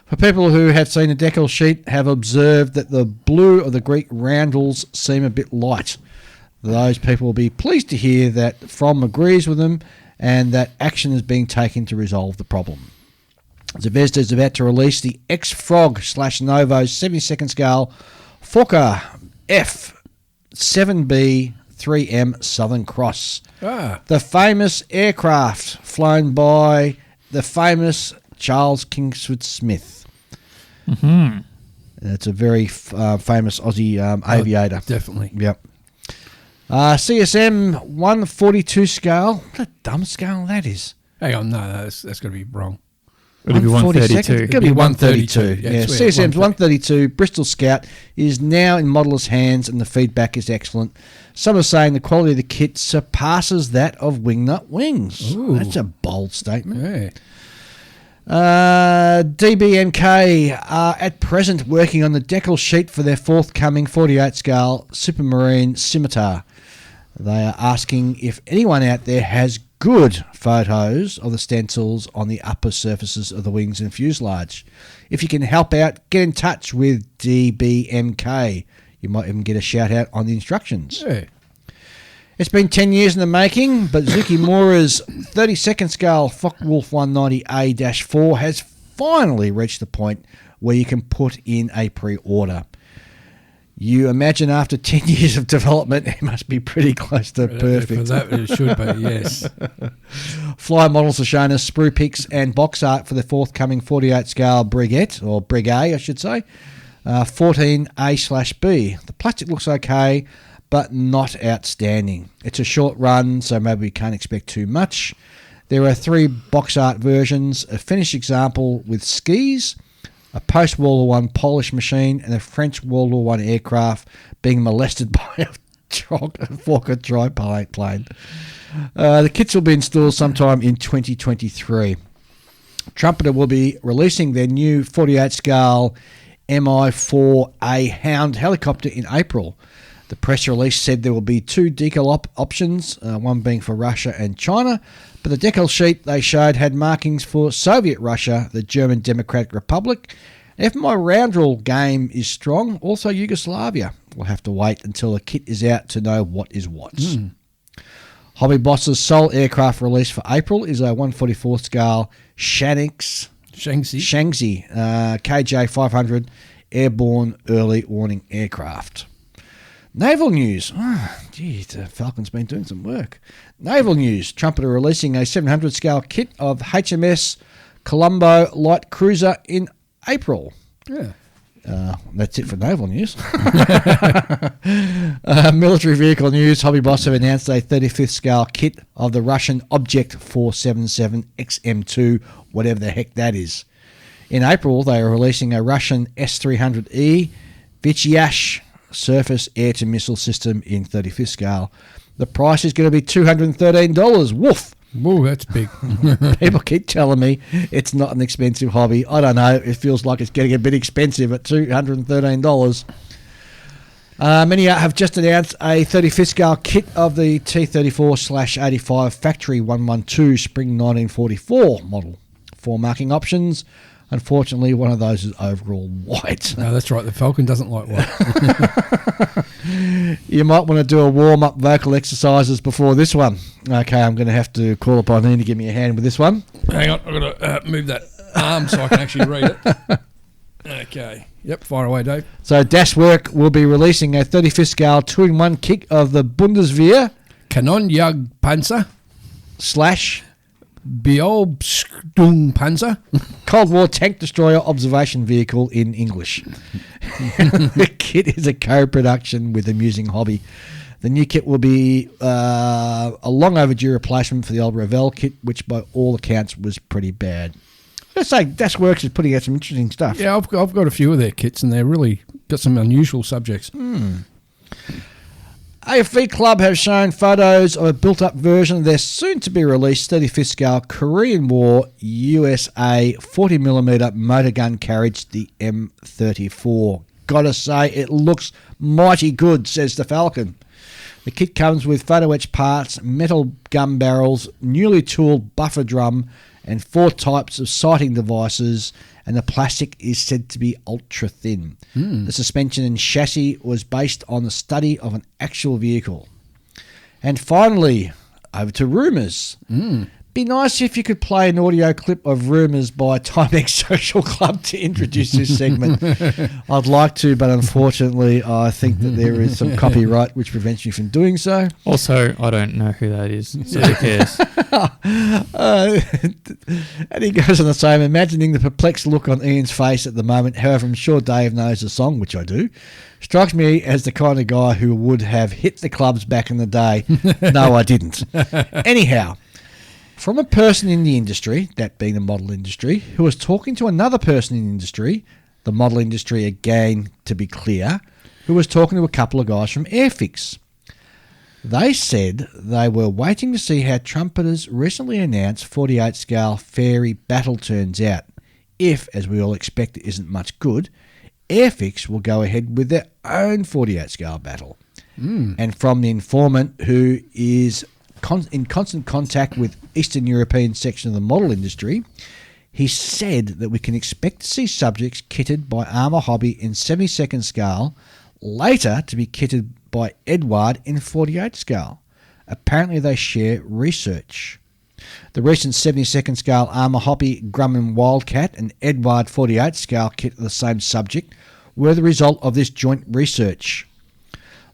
For people who have seen a decal sheet, have observed that the blue of the Greek roundels seem a bit light. Those people will be pleased to hear that From agrees with them and that action is being taken to resolve the problem. Zvezda is about to release the X-Frog/Novo 72nd scale Fokker F-7B 3M Southern Cross. The famous aircraft flown by the famous Charles Kingsford Smith.
Mm-hmm.
It's a very famous Aussie aviator.
Definitely.
Yep. CSM 142 scale. What a dumb scale that is.
Hang on, no, that's going to be wrong.
It'll be 132.
It's going to be 132. Yeah,
swear,
CSM's 132 Bristol Scout is now in modeller's hands and the feedback is excellent. Some are saying the quality of the kit surpasses that of Wingnut Wings.
Ooh.
That's a bold statement.
Yeah.
DBMK are at present working on the decal sheet for their forthcoming 48 scale Supermarine Scimitar. They are asking if anyone out there has good photos of the stencils on the upper surfaces of the wings and fuselage. If you can help out, get in touch with DBMK. You might even get a shout out on the instructions.
Yeah.
It's been 10 years in the making, but Zukimura's 32nd scale Focke-Wulf 190A-4 has finally reached the point where you can put in a pre-order. You imagine after 10 years of development, it must be pretty close to perfect.
For that, it should be, yes.
Fly models are shown as sprue pics and box art for the forthcoming 48 scale Brigette, or Brigade, I should say, 14A/B. The plastic looks okay, but not outstanding. It's a short run, so maybe we can't expect too much. There are 3 box art versions, a finished example with skis, a post-World War I Polish machine, and a French World War I aircraft being molested by a Fokker triplane. The kits will be installed sometime in 2023. Trumpeter will be releasing their new 48 scale Mi-4A Hound helicopter in April. The press release said there will be 2 decal options, one being for Russia and China, but the decal sheet they showed had markings for Soviet Russia, the German Democratic Republic, and if my roundel game is strong, also Yugoslavia. We'll have to wait until the kit is out to know what is what. Hobby Boss's sole aircraft release for April is a 144 scale Shaanxi KJ500 airborne early warning aircraft. Naval news. The Falcon's been doing some work. Naval news. Trumpeter releasing a 700 scale kit of HMS Colombo light cruiser in April.
Yeah.
That's it for naval news. Military vehicle news. Hobby Boss have announced a 35th scale kit of the Russian Object 477 XM2, whatever the heck that is. In April, they are releasing a Russian S-300E Vichyash surface air-to-missile system in 35th scale. The price is going to be $213. Woof!
Whoa, that's big.
People keep telling me it's not an expensive hobby. I don't know. It feels like it's getting a bit expensive at $213. Many have just announced a 35th scale kit of the T-34/85 Factory 112 Spring 1944 model. 4 marking options. Unfortunately, one of those is overall white.
No, that's right. The Falcon doesn't like white.
You might want to do a warm-up vocal exercises before this one. Okay, I'm going to have to call upon Ian to give me a hand with this one.
Hang on, I've got to move that arm so I can actually read it. Okay. Yep, fire away, Dave.
So Das Werk will be releasing a 35th scale 2-in-1 kit of the Bundeswehr
Kanonjagdpanzer
/
Beobstung-Panzer
Cold War tank destroyer observation vehicle in English. The kit is a co-production with Amusing Hobby. The new kit will be a long overdue replacement for the old Revell kit, which by all accounts was pretty bad. Let's say Das Works is putting out some interesting stuff.
Yeah, I've got a few of their kits and they're really got some unusual subjects.
AFV Club have shown photos of a built-up version of their soon-to-be-released 35th scale Korean War USA 40mm motor gun carriage, the M34. Gotta say, it looks mighty good, says the Falcon. The kit comes with photo etch parts, metal gun barrels, newly tooled buffer drum, and 4 types of sighting devices, and the plastic is said to be ultra thin. The suspension and chassis was based on the study of an actual vehicle. And finally, over to rumours. Be nice if you could play an audio clip of Rumours by Timex Social Club to introduce this segment. I'd like to, but unfortunately, I think that there is some copyright which prevents me from doing so.
Also, I don't know who that is, so who cares?
And he goes on the same, imagining the perplexed look on Ian's face at the moment. However, I'm sure Dave knows the song, which I do. Strikes me as the kind of guy who would have hit the clubs back in the day. No, I didn't. Anyhow, from a person in the industry, that being the model industry, who was talking to another person in the industry, the model industry again, to be clear, who was talking to a couple of guys from Airfix. They said they were waiting to see how Trumpeter's recently announced 48 scale fairy battle turns out. If, as we all expect, it isn't much good, Airfix will go ahead with their own 48 scale battle. And from the informant, who is in constant contact with Eastern European section of the model industry, he said that we can expect to see subjects kitted by Armour Hobby in 72nd scale, later to be kitted by Edward in 48 scale. Apparently they share research. The recent 72nd scale Armour Hobby Grumman Wildcat and Edward 48 scale kit of the same subject were the result of this joint research.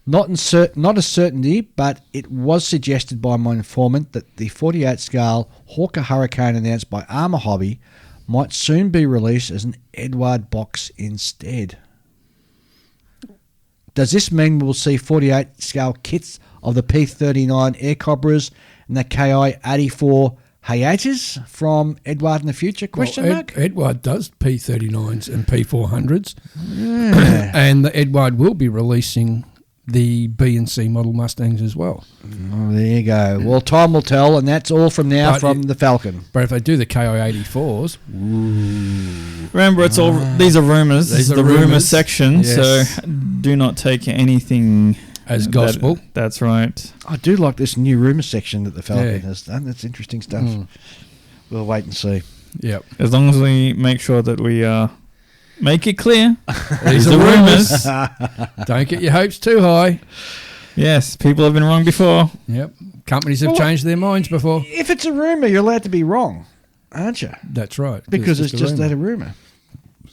Not a certainty, but it was suggested by my informant that the 48 scale Hawker Hurricane announced by Armour Hobby might soon be released as an Edward box instead. Does this mean we'll see 48 scale kits of the P39 Air Cobras and the KI-84 Hiatus from Edward in the future? Question mark?
Edward does P39s and P400s. Yeah. And the Edward will be releasing the B and C model Mustangs as well.
Oh, there you go. Well, time will tell, and that's all from now from the Falcon.
But if they do the KI-84s...
Remember, it's all these are rumours. This is the rumour section, yes. So do not take anything
as gospel.
That's right.
I do like this new rumour section that the Falcon has done. That's interesting stuff. We'll wait and see.
Yep.
As long as we make sure that we make it clear. These are rumours.
Don't get your hopes too high.
Yes, people have been wrong before.
Yep. Companies have changed their minds before.
If it's a rumour, you're allowed to be wrong, aren't you?
That's right.
Because it's just that a rumour.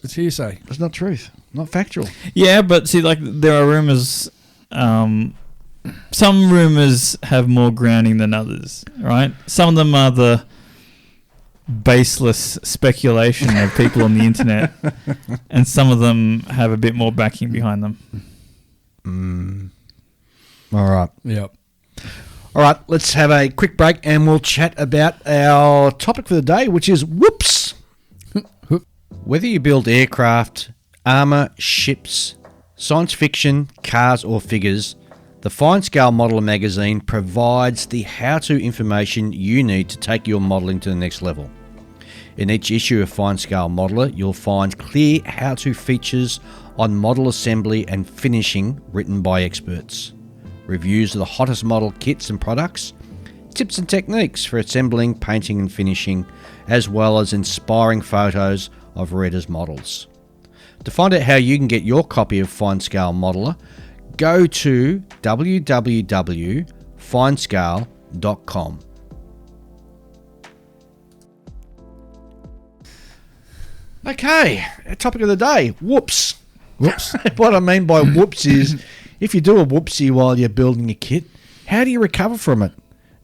It's hearsay.
It's not truth. Not factual.
Yeah, but see, like, there are rumours. Some rumours have more grounding than others, right? Some of them are the baseless speculation of people on the internet, and some of them have a bit more backing behind them.
All right.
Yep.
All right, let's have a quick break and we'll chat about our topic for the day, which is whoops. Whether you build aircraft, armour, ships, science fiction, cars or figures, the Fine Scale Modeler magazine provides the how-to information you need to take your modelling to the next level. In each issue of Fine Scale Modeler, you'll find clear how-to features on model assembly and finishing written by experts, reviews of the hottest model kits and products, tips and techniques for assembling, painting and finishing, as well as inspiring photos of readers' models. To find out how you can get your copy of Fine Scale Modeler, go to www.finescale.com. Okay, topic of the day, whoops.
Whoops.
What I mean by whoops is, if you do a whoopsie while you're building a kit, how do you recover from it?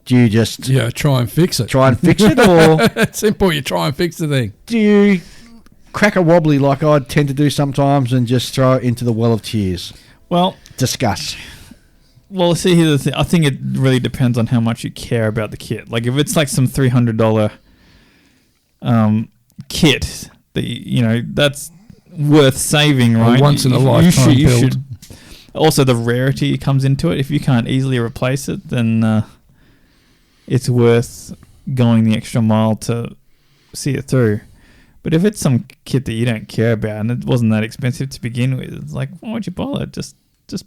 Do you just...
Yeah, try and fix it.
Try and fix it, or...
It's simple, you try and fix the thing.
Do you crack a wobbly like I tend to do sometimes and just throw it into the well of tears?
Well...
Discuss.
Well, see, here's the thing. I think it really depends on how much you care about the kit. Like, if it's like some $300 kit, that's worth saving, right?
Once in a lifetime build.
Also, the rarity comes into it. If you can't easily replace it, then it's worth going the extra mile to see it through. But if it's some kit that you don't care about and it wasn't that expensive to begin with, it's like, why would you bother? Just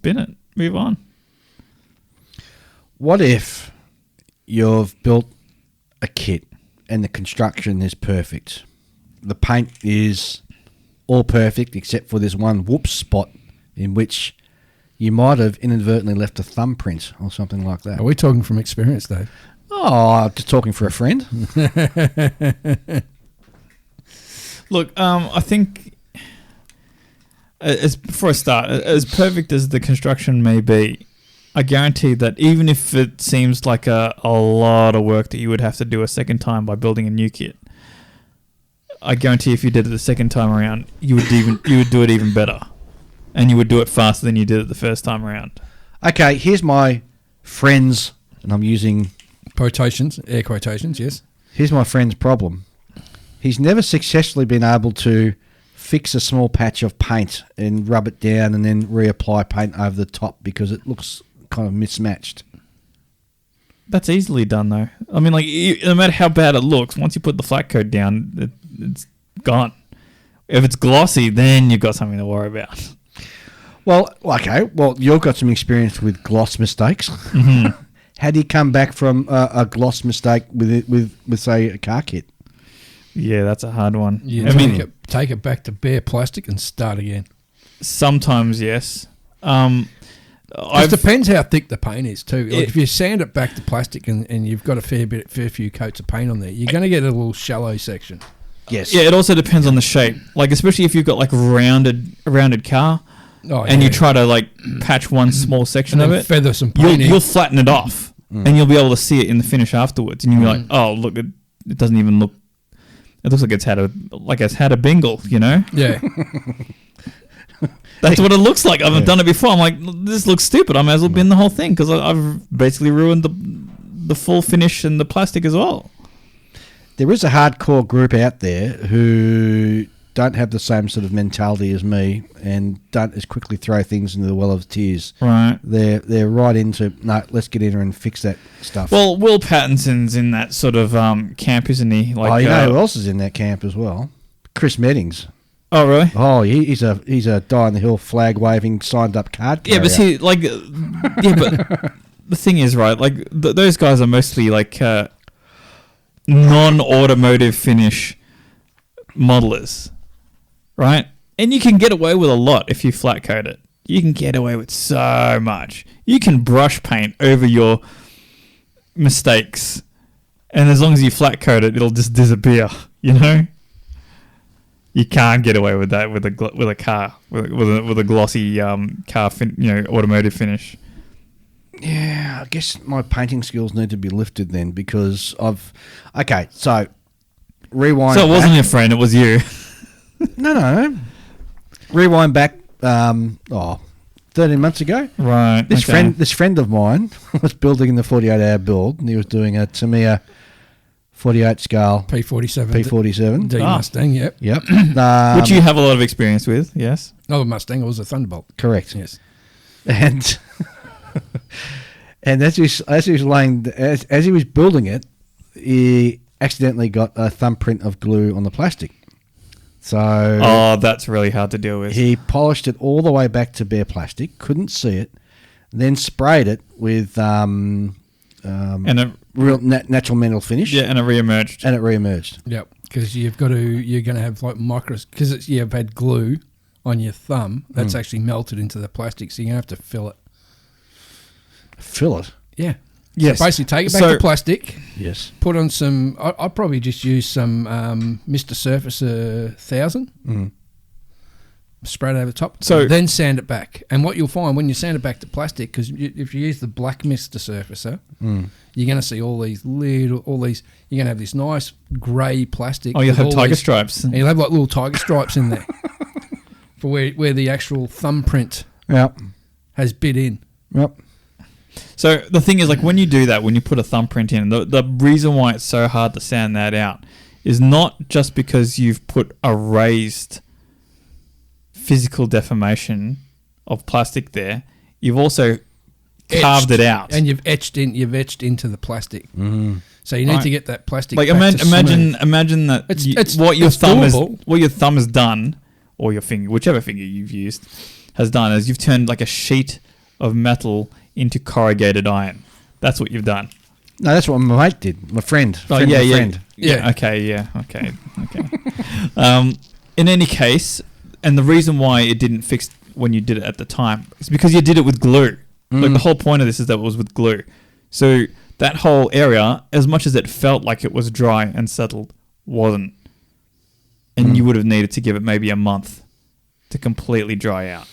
bin it. Move on.
What if you've built a kit and the construction is perfect? The paint is all perfect except for this one whoops spot in which you might have inadvertently left a thumbprint or something like that.
Are we talking from experience, Dave?
Oh, just talking for a friend.
Look, I think before I start, as perfect as the construction may be, I guarantee that even if it seems like a lot of work that you would have to do a second time by building a new kit, I guarantee if you did it the second time around, you would do it even better, and you would do it faster than you did it the first time around.
Okay, here's my friend's, and I'm using
Quotations, air quotations, yes.
Here's my friend's problem. He's never successfully been able to fix a small patch of paint and rub it down and then reapply paint over the top because it looks kind of mismatched.
That's easily done, though. I mean, like, no matter how bad it looks, once you put the flat coat down, it's gone. If it's glossy, then you've got something to worry about.
Well, okay. Well, you've got some experience with gloss mistakes.
Mm-hmm.
How do you come back from a gloss mistake with say, a car kit?
Yeah, that's a hard one.
You take it back to bare plastic and start again.
Sometimes, yes.
It depends how thick the paint is too. Like if you sand it back to plastic and you've got a fair few coats of paint on there, you're going to get a little shallow section.
Yes.
Yeah, it also depends on the shape. Like, especially if you've got like a rounded car,
and
you try to like patch one small section of it,
feather some paint.
You'll flatten it off, and you'll be able to see it in the finish afterwards, and you'll be like, oh look, it doesn't even look. It looks like it's had a bingle, you know?
Yeah.
That's what it looks like. I've done it before. I'm like, this looks stupid. I might as well bin the whole thing because I've basically ruined the full finish and the plastic as well.
There is a hardcore group out there who don't have the same sort of mentality as me and don't as quickly throw things into the well of tears.
Right.
They're right into, no, let's get in here and fix that stuff.
Well, Will Pattinson's in that sort of camp, isn't he? Like,
you know who else is in that camp as well? Chris Meddings.
Oh, really?
Oh, he's a die on the hill flag waving signed up card carrier.
Yeah, but see, like, but the thing is, right? Like, those guys are mostly like non-automotive finish modelers, right? And you can get away with a lot if you flat coat it. You can get away with so much. You can brush paint over your mistakes, and as long as you flat coat it, it'll just disappear. You know. You can't get away with that with a car with a glossy car automotive finish.
Yeah, I guess my painting skills need to be lifted then because so rewind.
So it wasn't your friend, it was you.
No. Rewind back 13 months ago.
Right.
This friend of mine was building the 48-hour build and he was doing a Tamiya 48 scale
P47 D Mustang, yep.
Which
you have a lot of experience with, yes.
No, the Mustang, it was a Thunderbolt.
Correct.
Yes.
And as he was building it, he accidentally got a thumbprint of glue on the plastic. So
that's really hard to deal with.
He polished it all the way back to bare plastic, couldn't see it, then sprayed it with
and a
real natural metal finish.
Yeah, and it reemerged.
Yep, because you're going to have like because you've had glue on your thumb that's actually melted into the plastic, so you're going to have to fill it.
Fill it?
Yeah.
Yes.
So basically take it back to plastic.
Yes.
Put on some, I'd probably just use some Mr. Surfacer 1000. Spray it over the top.
So
then sand it back. And what you'll find when you sand it back to plastic, because if you use the black Mr. Surfacer, you're going to see all these, you're going to have this nice grey plastic.
Oh, you'll have tiger stripes.
And you'll have like little tiger stripes in there for where the actual thumbprint has bit in.
Yep.
So the thing is, like, when you do that, when you put a thumbprint in, the reason why it's so hard to sand that out is not just because you've put a raised physical deformation of plastic there. You've also carved it out,
and you've etched into the plastic. So you need to get that plastic.
Like
back
imagine that what your thumb has done, or your finger, whichever finger you've used, has done is you've turned like a sheet of metal into corrugated iron. That's what you've done.
No, that's what my mate did. My friend.
Oh,
Friend
yeah,
of a
yeah.
friend.
Yeah. Okay. In any case, and the reason why it didn't fix when you did it at the time is because you did it with glue. Like the whole point of this is that it was with glue. So that whole area, as much as it felt like it was dry and settled, wasn't. And you would have needed to give it maybe a month to completely dry out.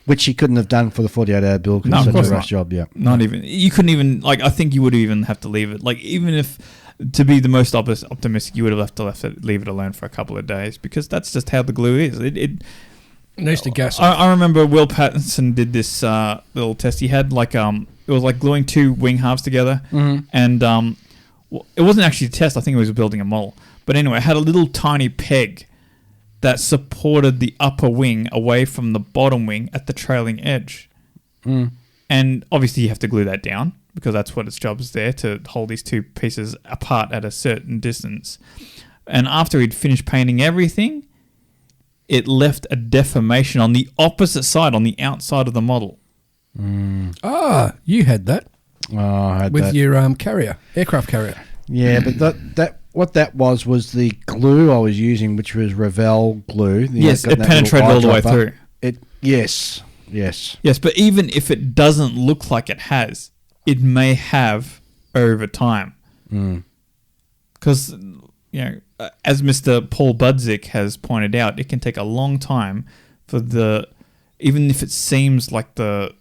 Which he couldn't have done for the 48-hour build because
No, of
it's
course
such a rush
not.
job, yeah.
Not even. You couldn't even, like, I think you would even have to leave it. Like, even if, to be the most optimistic, you would have to leave it alone for a couple of days because that's just how the glue is. It
needs to gas.
I remember Will Pattinson did this little test. He had like it was like gluing two wing halves together, and it wasn't actually a test. I think he was building a model. But anyway, it had a little tiny peg that supported the upper wing away from the bottom wing at the trailing edge. And obviously, you have to glue that down because that's what its job is there, to hold these two pieces apart at a certain distance. And after he'd finished painting everything, it left a deformation on the opposite side, on the outside of the model.
Ah, you had that
Oh, I had
with
that.
your aircraft carrier.
Yeah, but that what that was the glue I was using, which was Revell glue.
Yes,
got
it
that
penetrated
little
all the way
eyedropper.
through.
Yes.
Yes, but even if it doesn't look like it has, it may have over time. Because, as Mr. Paul Budzik has pointed out, it can take a long time for even if it seems like the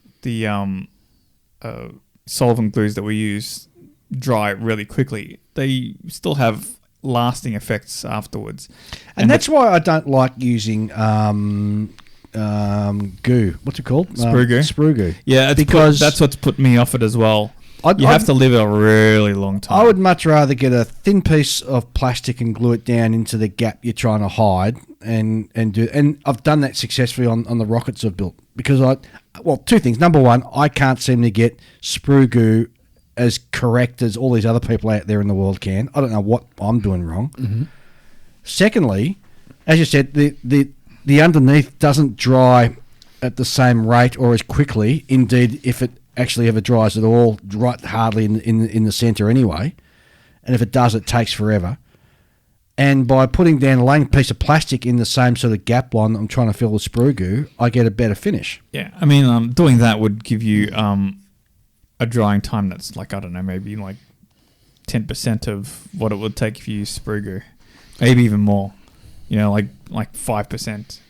solvent glues that we use dry really quickly, they still have lasting effects afterwards.
And that's why I don't like using goo. What's it called?
Sprue goo.
Sprue goo.
Yeah,
because
that's what's put me off it as well. You have to leave it a really long time.
I would much rather get a thin piece of plastic and glue it down into the gap you're trying to hide, and I've done that successfully on the rockets I've built because two things. Number one, I can't seem to get sprue goo as correct as all these other people out there in the world can. I don't know what I'm doing wrong. Secondly, as you said, the underneath doesn't dry at the same rate or as quickly. Indeed, if it actually ever dries at all, right hardly in the centre anyway. And if it does, it takes forever. And by putting down a laying piece of plastic in the same sort of gap line that I'm trying to fill with sprue goo, I get a better finish.
Yeah, I mean, doing that would give you a drying time that's like, I don't know, maybe like 10% of what it would take if you use sprue goo. Maybe even more. Like 5%.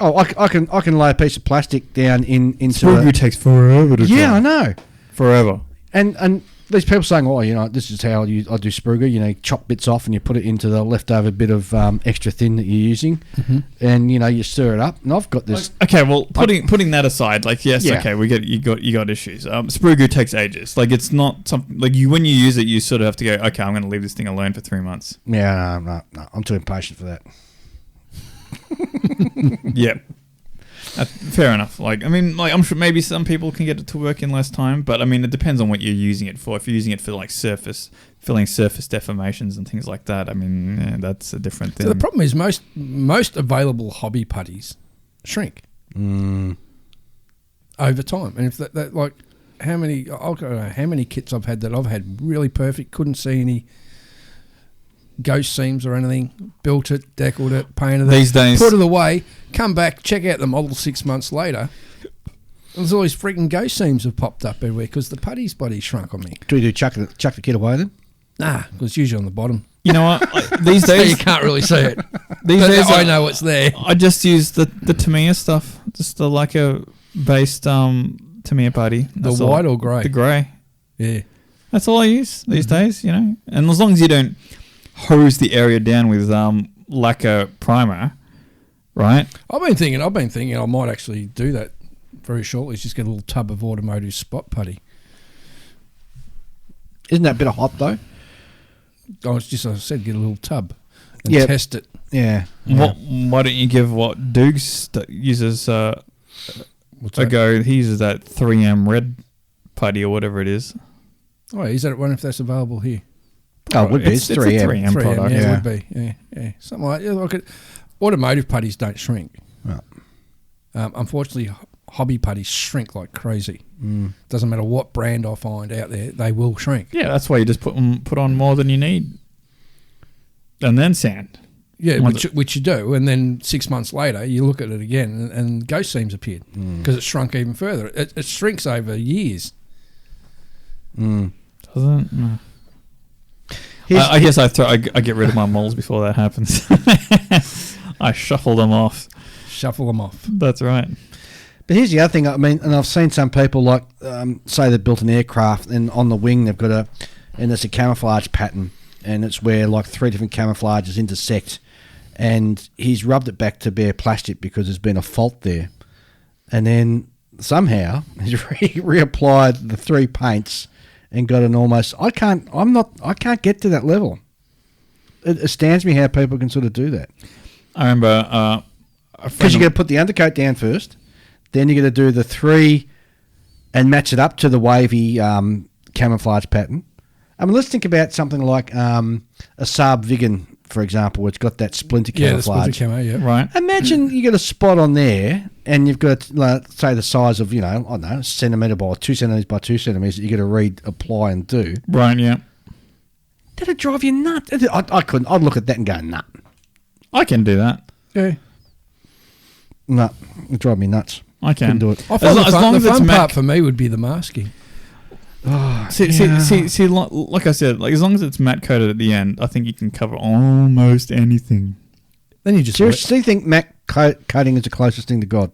Oh, I can lay a piece of plastic down into
Sprue goo takes forever to dry.
Yeah, I know.
Forever.
And these people saying, this is how I do sprue goo. You chop bits off and you put it into the leftover bit of extra thin that you're using, and you stir it up. And I've got this.
Okay, well, putting that aside, okay, we get you got issues. Sprue goo takes ages. Like, it's not something like when you use it, you sort of have to go, okay, I'm going to leave this thing alone for 3 months.
Yeah, no, I'm too impatient for that.
Yeah. Fair enough. I'm sure maybe some people can get it to work in less time, but it depends on what you're using it for. If you're using it for filling surface deformations and things like that, that's a different thing.
So the problem is most available hobby putties shrink over time, and if that like how many I don't know how many kits I've had really perfect, couldn't see any ghost seams or anything, built it, deckled it, painted it,
these days,
put it away, come back, check out the model 6 months later, there's all these freaking ghost seams have popped up everywhere because the putty's body shrunk on me.
Do we chuck the kit away then?
Nah, because it's usually on the bottom.
You know what? These
So
days
you can't really see it.
These days
I know it's there.
I just use the Tamiya stuff, just the Leica-based Tamiya putty.
The white or grey?
The grey.
Yeah.
That's all I use these days, And as long as you don't hose the area down with lacquer primer, right?
I've been thinking I might actually do that very shortly. Just get a little tub of automotive spot putty.
Isn't that a bit of hot though?
Oh, it's just, I said, get a little tub and test it.
Yeah.
Why don't you give Dukes that uses
What's that?
go? He uses that 3M red putty or whatever it is.
Oh, is that one if that's available here?
Oh, it would be. It's 3M.
It's a 3M product.
Yeah, it would be. Yeah. Something like automotive putties don't shrink.
Right.
Unfortunately, hobby putties shrink like crazy. Doesn't matter what brand I find out there, they will shrink.
Yeah, that's why you just put on more than you need, and then sand.
Yeah, which you do, and then 6 months later you look at it again, and ghost seams appeared because it shrunk even further. It shrinks over years.
Doesn't? No. I guess I get rid of my moles before that happens. I shuffle them off. That's right.
But here's the other thing. I mean, and I've seen some people like say they've built an aircraft, and on the wing they've got and it's a camouflage pattern, and it's where like 3 different camouflages intersect, and he's rubbed it back to bare plastic because there's been a fault there, and then somehow he's reapplied the 3 paints and got an almost. I can't get to that level. It astounds me how people can sort of do that.
I remember
because you got to put the undercoat down first. Then you're going to do the 3 and match it up to the wavy camouflage pattern. I mean, let's think about something like a Saab Viggen, for example, which got that splinter camouflage.
Yeah, the splinter camo, yeah.
Right.
Imagine you got a spot on there and you've got, say, the size of, I don't know, centimetre by 2 centimetres by 2 centimetres that you got to read, apply and do.
Right, yeah.
That'd drive you nuts. I couldn't. I'd look at that and go, nah.
I can do that.
Yeah.
No, it'd drive me nuts.
I can
do it.
I find the fun part for me would be the masking.
Oh, see, like I said, like as long as it's matte coated at the end, I think you can cover almost anything.
Then you just seriously think matte coating is the closest thing to God?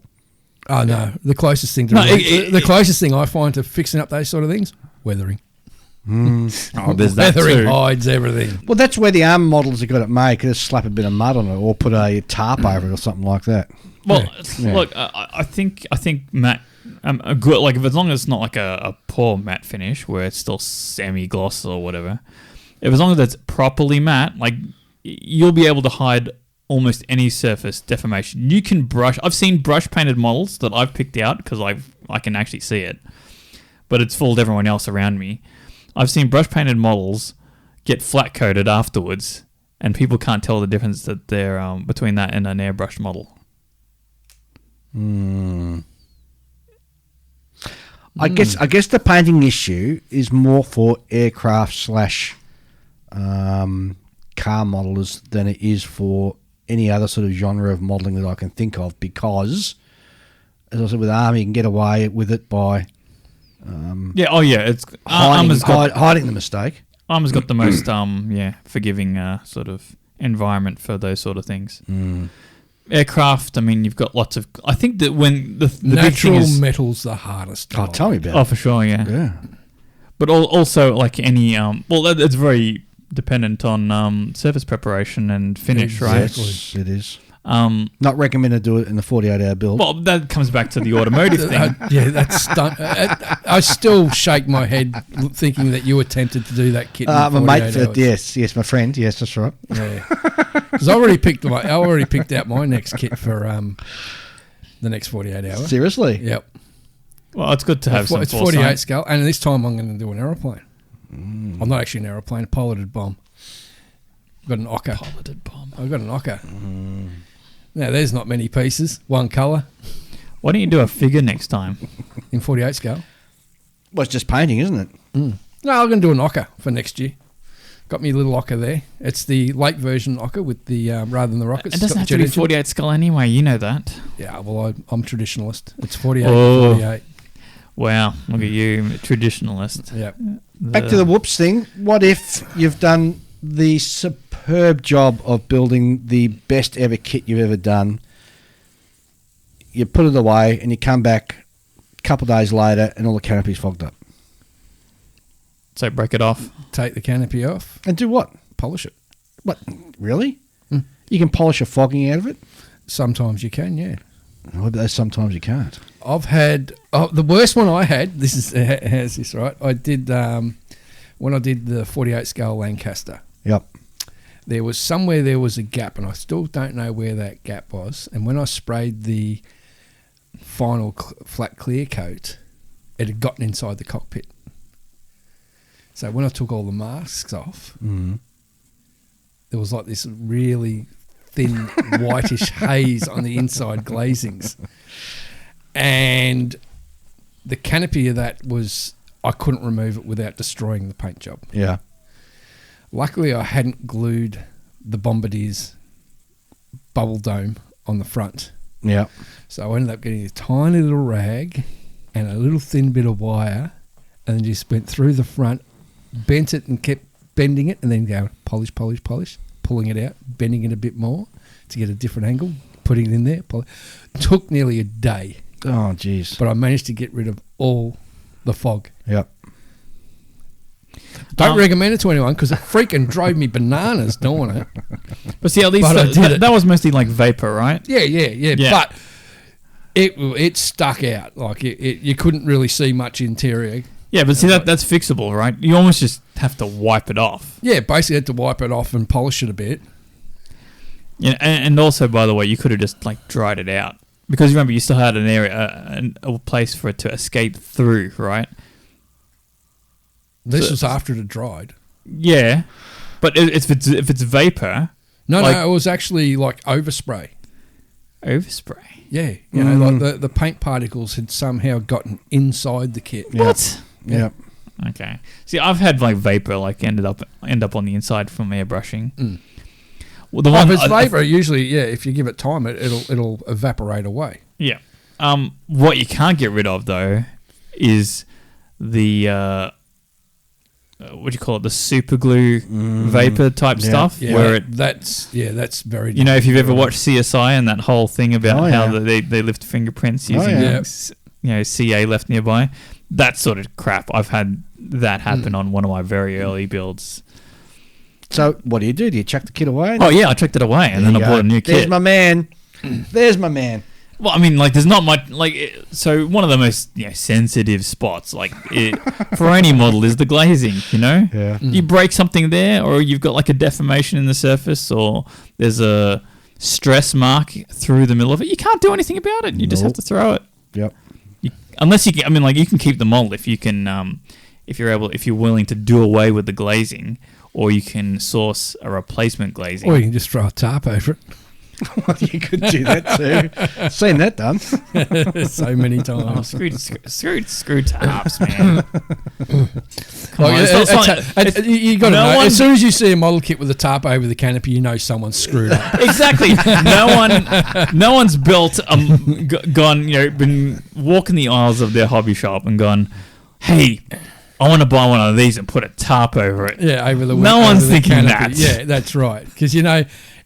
Oh no, the closest thing to the closest thing I find to fixing up those sort of things, weathering.
There's that
weathering
too.
hides everything.
Well, that's where the arm models have got it made. Just slap a bit of mud on it, or put a tarp over it, or something like that.
Well, look, I think matte, good. Like if as long as it's not like a poor matte finish where it's still semi-gloss or whatever. If as long as it's properly matte, like you'll be able to hide almost any surface deformation. You can brush. I've seen brush painted models that I've picked out because I can actually see it, but it's fooled everyone else around me. I've seen brush painted models get flat coated afterwards, and people can't tell the difference that they're between that and an airbrushed model.
I guess the painting issue is more for aircraft / car modelers than it is for any other sort of genre of modelling that I can think of, because, as I said, with Army, you can get away with it by
it's
hiding the mistake.
Armor's got the most forgiving sort of environment for those sort of things. Aircraft, I mean, you've got lots of. I think that when the
natural
big thing is,
metal's the hardest.
Oh, tell me about it.
Oh, for sure, yeah.
Yeah.
But also, like any, it's very dependent on surface preparation and finish,
Exactly.
right?
Yes, it is. Not recommended to do it in the 48-hour build.
Well, that comes back to the automotive thing.
That's I still shake my head thinking that you attempted to do that kit.
My mate, yes, my friend, yes, that's right.
Yeah, because I already picked out my next kit for the next 48 hours.
Seriously?
Yep.
Well, it's good to have some
It's
foresight.
48 scale, and this time I'm going to do an aeroplane. I'm not actually an aeroplane, a piloted bomb. I've got an Ocker.
Piloted bomb.
I've got an Ocker. Now, there's not many pieces. One colour.
Why don't you do a figure next time?
In 48 scale.
Well, it's just painting, isn't it?
No, I'm going to do an Ocker for next year. Got me a little Ocker there. It's the late version Ocker with the rather than the rockets.
It doesn't have to be 48 scale anyway, you know that.
Yeah, well, I'm traditionalist. It's 48 48.
Wow, look at you, traditionalist.
Yeah.
Back to the whoops thing. What if you've done the superb job of building the best ever kit you've ever done? You put it away and you come back a couple of days later and all the canopy's fogged up.
So break it off.
Take the canopy off.
And do what?
Polish it.
What? Really? You can polish a fogging out of it?
Sometimes you can, yeah.
Oh, but sometimes you can't.
I've had the worst one I had. This is has this right. I did when I did the 48 scale Lancaster.
Yep.
There was a gap, and I still don't know where that gap was. And when I sprayed the final flat clear coat, it had gotten inside the cockpit. So when I took all the masks off, there was like this really thin whitish haze on the inside glazings. And the canopy of that was, I couldn't remove it without destroying the paint job.
Yeah.
Luckily, I hadn't glued the Bombardier's bubble dome on the front.
Yeah.
So I ended up getting a tiny little rag and a little thin bit of wire, and then just went through the front, bent it and kept bending it, and then go polish, pulling it out, bending it a bit more to get a different angle, putting it in there. Took nearly a day.
Oh, jeez.
But I managed to get rid of all the fog.
Yep.
Don't recommend it to anyone because it freaking drove me bananas doing it.
But see, at least that was mostly like vapor, right?
Yeah. But it stuck out. Like you couldn't really see much interior.
Yeah, but see, that's fixable, right? You almost just have to wipe it off.
Yeah, basically had to wipe it off and polish it a bit.
Yeah, and also, by the way, you could have just like dried it out. Because remember, you still had an area, a place for it to escape through, right?
This was after it had dried.
Yeah, but if it's vapor...
No, it was actually like overspray.
Overspray?
Yeah, you know, like the paint particles had somehow gotten inside the kit.
What?
Yeah.
Okay. See, I've had like vapor like end up on the inside from airbrushing.
Mm.
Well,
if it's vapor, usually, if you give it time, it'll evaporate away.
Yeah. What you can't get rid of though is the what do you call it? The super glue vapor type stuff.
Yeah,
where
that's very.
You know, if you've ever watched CSI and that whole thing about how they lift fingerprints using CA left nearby, that sort of crap. I've had that happen on one of my very early builds. So
what do? Do you chuck the kit away?
Oh yeah, I chucked it away and then I bought a new kit.
There's my man. There's my man.
Well, I mean, like, there's not much, so one of the most sensitive spots, for any model is the glazing, you know?
Yeah.
You break something there, or you've got, like, a deformation in the surface, or there's a stress mark through the middle of it. You can't do anything about it. You just have to throw it.
Yep.
Unless you can keep the model if you can, if you're willing to do away with the glazing, or you can source a replacement glazing.
Or you can just throw a tarp over it.
Well, you could do that too. Seen that done
so many times.
Screw tarps, man.
You got to know. As soon as you see a model kit with a tarp over the canopy, you know someone's screwed up.
Exactly. No one's built, gone, been walking the aisles of their hobby shop and gone, hey, I want to buy one of these and put a tarp over it.
Yeah, over the.
No one's thinking
canopy.
that.
Yeah, that's right. Because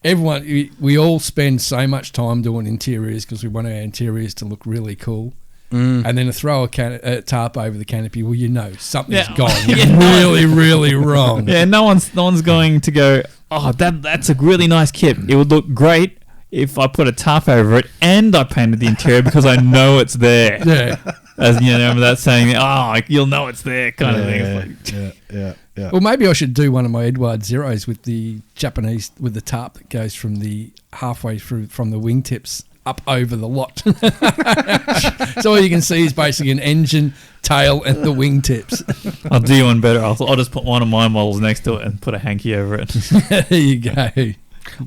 everyone, we all spend so much time doing interiors because we want our interiors to look really cool. And then to throw a tarp over the canopy, well, something's gone really, really wrong.
Yeah, no one's going to go, oh, that's a really nice kit. It would look great if I put a tarp over it and I painted the interior because I know it's there.
Yeah.
As remember that saying, you'll know it's there kind of thing.
Yeah.
Well, maybe I should do one of my Edward Zeros with the Japanese, with the tarp that goes from the halfway through from the wingtips up over the lot. So all you can see is basically an engine, tail, and the wingtips.
I'll do one better. I'll just put one of my models next to it and put a hanky over it.
There you go.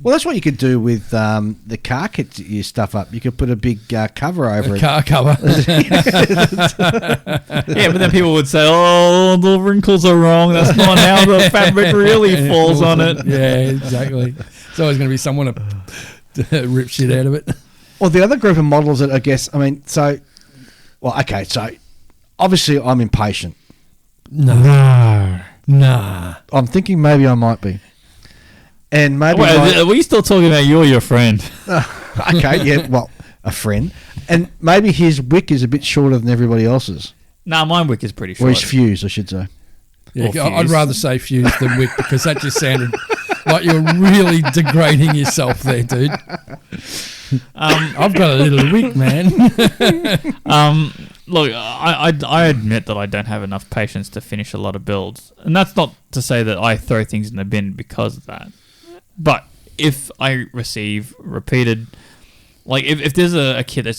Well, that's what you could do with the car kit you stuff up. You could put a big cover over it.
Car cover.
Yeah, but then people would say, oh, the wrinkles are wrong. That's not how the fabric really falls on it.
Yeah, exactly. It's always going to be someone to rip shit out of it.
Well, the other group of models that so obviously I'm impatient.
Nah.
I'm thinking maybe I might be. And maybe
are we still talking about you or your friend?
Okay, yeah, well, a friend. And maybe his wick is a bit shorter than everybody else's.
Nah, mine wick is pretty short.
Or his fuse, I should say.
Yeah, I'd rather say fuse than wick because that just sounded like you're really degrading yourself there, dude. I've got a little wick, man.
Look, I admit that I don't have enough patience to finish a lot of builds. And that's not to say that I throw things in the bin because of that. But if I receive repeated, if there's a kit that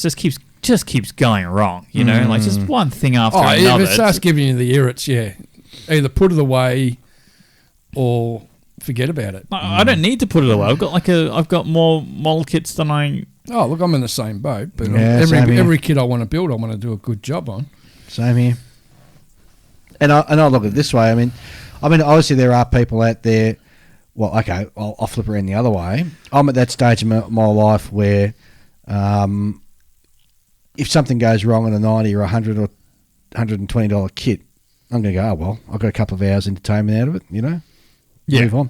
just keeps going wrong, just one thing after another.
If it starts giving you the irrits, either put it away or forget about it.
I don't need to put it away. I've got more model kits than I
Oh, look, I'm in the same boat, but
Yeah, same here.
every kit I want to build, I want to do a good job on.
Same here. And I look at it this way. I mean, obviously there are people out there. Well, okay, I'll flip around the other way. I'm at that stage of my life where, if something goes wrong in a $90 or $100 or $120 kit, I'm going to go, oh well, I've got a couple of hours entertainment out of it. Move on.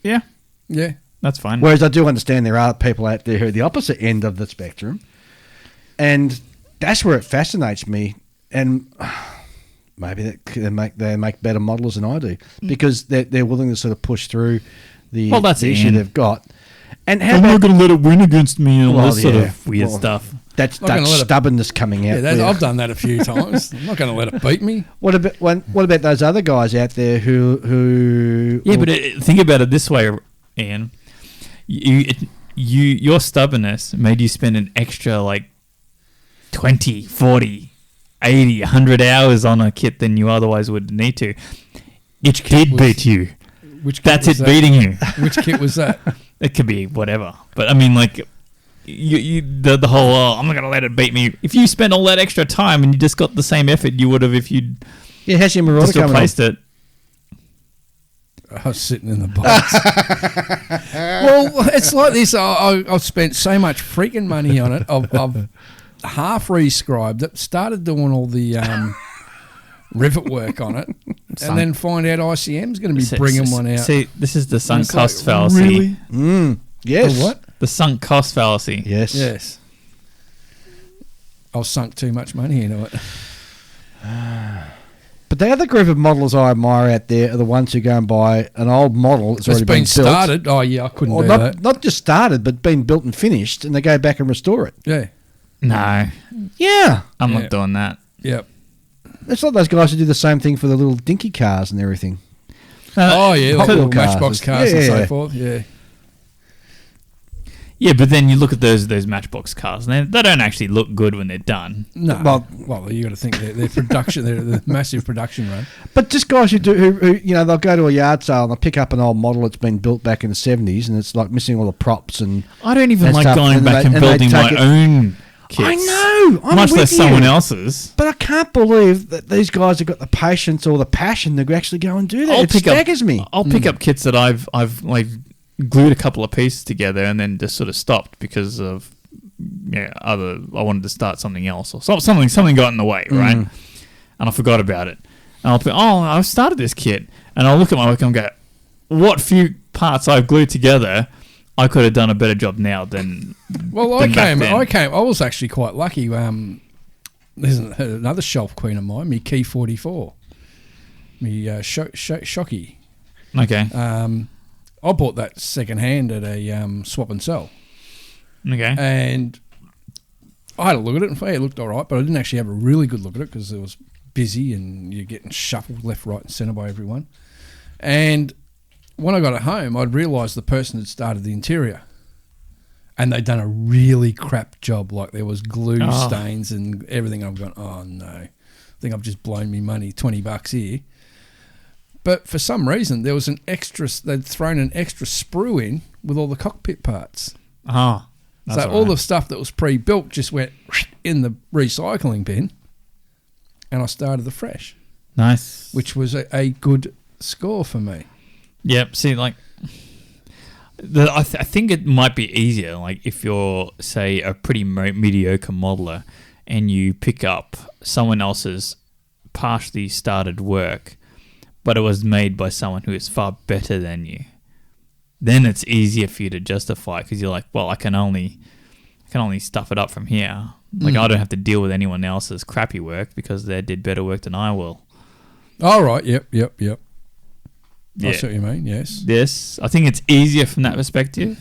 Yeah,
Yeah.
that's fine.
Whereas I do understand there are people out there who are the opposite end of the spectrum, and that's where it fascinates me. And maybe they make better modelers than I do because they're willing to sort of push through the issue they've got. And how
I'm
about
not going to let it win against me and all
Well,
this sort
yeah.
of weird
Well,
stuff.
that's
Not gonna let it-
stubbornness coming out?
Yeah,
there.
I've done that a few times. I'm not going to let it beat me.
What about those other guys out there who?
Yeah, but think about it this way, Ian. Your stubbornness made you spend an extra like 20, 40, 80, 100 hours on a kit than you otherwise would need to. It did beat you.
Which kit
That's
was
it
that?
beating you.
Which kit was that?
It could be whatever. But I mean, like, the whole, I'm not going to let it beat me. If you spent all that extra time and you just got the same effort you would have if you'd
Yeah, how's your Marauder
just
coming on?
replaced it.
I was sitting in the box. Well, it's like this. I've spent so much freaking money on it. I've half rescribed it, started doing all the rivet work on it, and then find out ICM's going to be bringing one out.
See, this is the sunk
it's like,
cost fallacy.
really?
Yes.
The what?
The sunk cost fallacy.
Yes.
Yes. I've sunk too much money into it.
But the other group of modelers I admire out there are the ones who go and buy an old model that's
It's
already
been
been built.
started. Oh, yeah, I couldn't
Or
do
not,
that.
not just started, but been built and finished, and they go back and restore it.
Yeah.
No,
Yeah.
I'm
Yeah.
not doing that.
Yep.
It's like those guys who do the same thing for the little dinky cars and everything.
Oh, yeah,
Hot
like little
Wheel cars.
Matchbox cars
Yeah,
and
yeah.
so forth. Yeah.
Yeah, but then you look at those Matchbox cars, and they don't actually look good when they're done.
No. Well, you got to think their production, their massive production run.
But just guys who they'll go to a yard sale and they'll pick up an old model that's been built back in the 70s and it's like missing all the props and
I don't even
and
like
stuff,
going
and
back
they-
and
and they
building my
take it-
own kits.
I know. I'm
much
with
less
you.
someone else's.
But I can't believe that these guys have got the patience or the passion to actually go and do that. It staggers me.
I'll pick up kits that I've like glued a couple of pieces together and then just sort of stopped because of I wanted to start something else or something got in the way, right? And I forgot about it. And I'll think, I've started this kit, and I'll look at my work and go, what few parts I've glued together, I could have done a better job now than.
Well,
than back then.
I was actually quite lucky. There's another shelf queen of mine, me Key 44, me Shocky.
Okay.
I bought that second hand at a swap and sell,
Okay.
and I had a look at it, and it looked all right, but I didn't actually have a really good look at it because it was busy and you're getting shuffled left, right, and centre by everyone. And when I got it home, I'd realised the person had started the interior, and they'd done a really crap job. Like there was glue stains and everything. I've gone, oh no, I think I've just blown me money, $20 here. But for some reason, there was they'd thrown an extra sprue in with all the cockpit parts.
So
All the stuff that was pre-built just went in the recycling bin, and I started afresh,
Nice.
which was a good score for me.
Yep. See, like, I think it might be easier, like, if you're, say, a pretty mediocre modeler and you pick up someone else's partially started work, but it was made by someone who is far better than you. Then it's easier for you to justify because you're like, well, I can only stuff it up from here. Like, I don't have to deal with anyone else's crappy work because they did better work than I will.
All right. Yep.
Yeah.
I see what you mean. Yes.
Yes, I think it's easier from that perspective,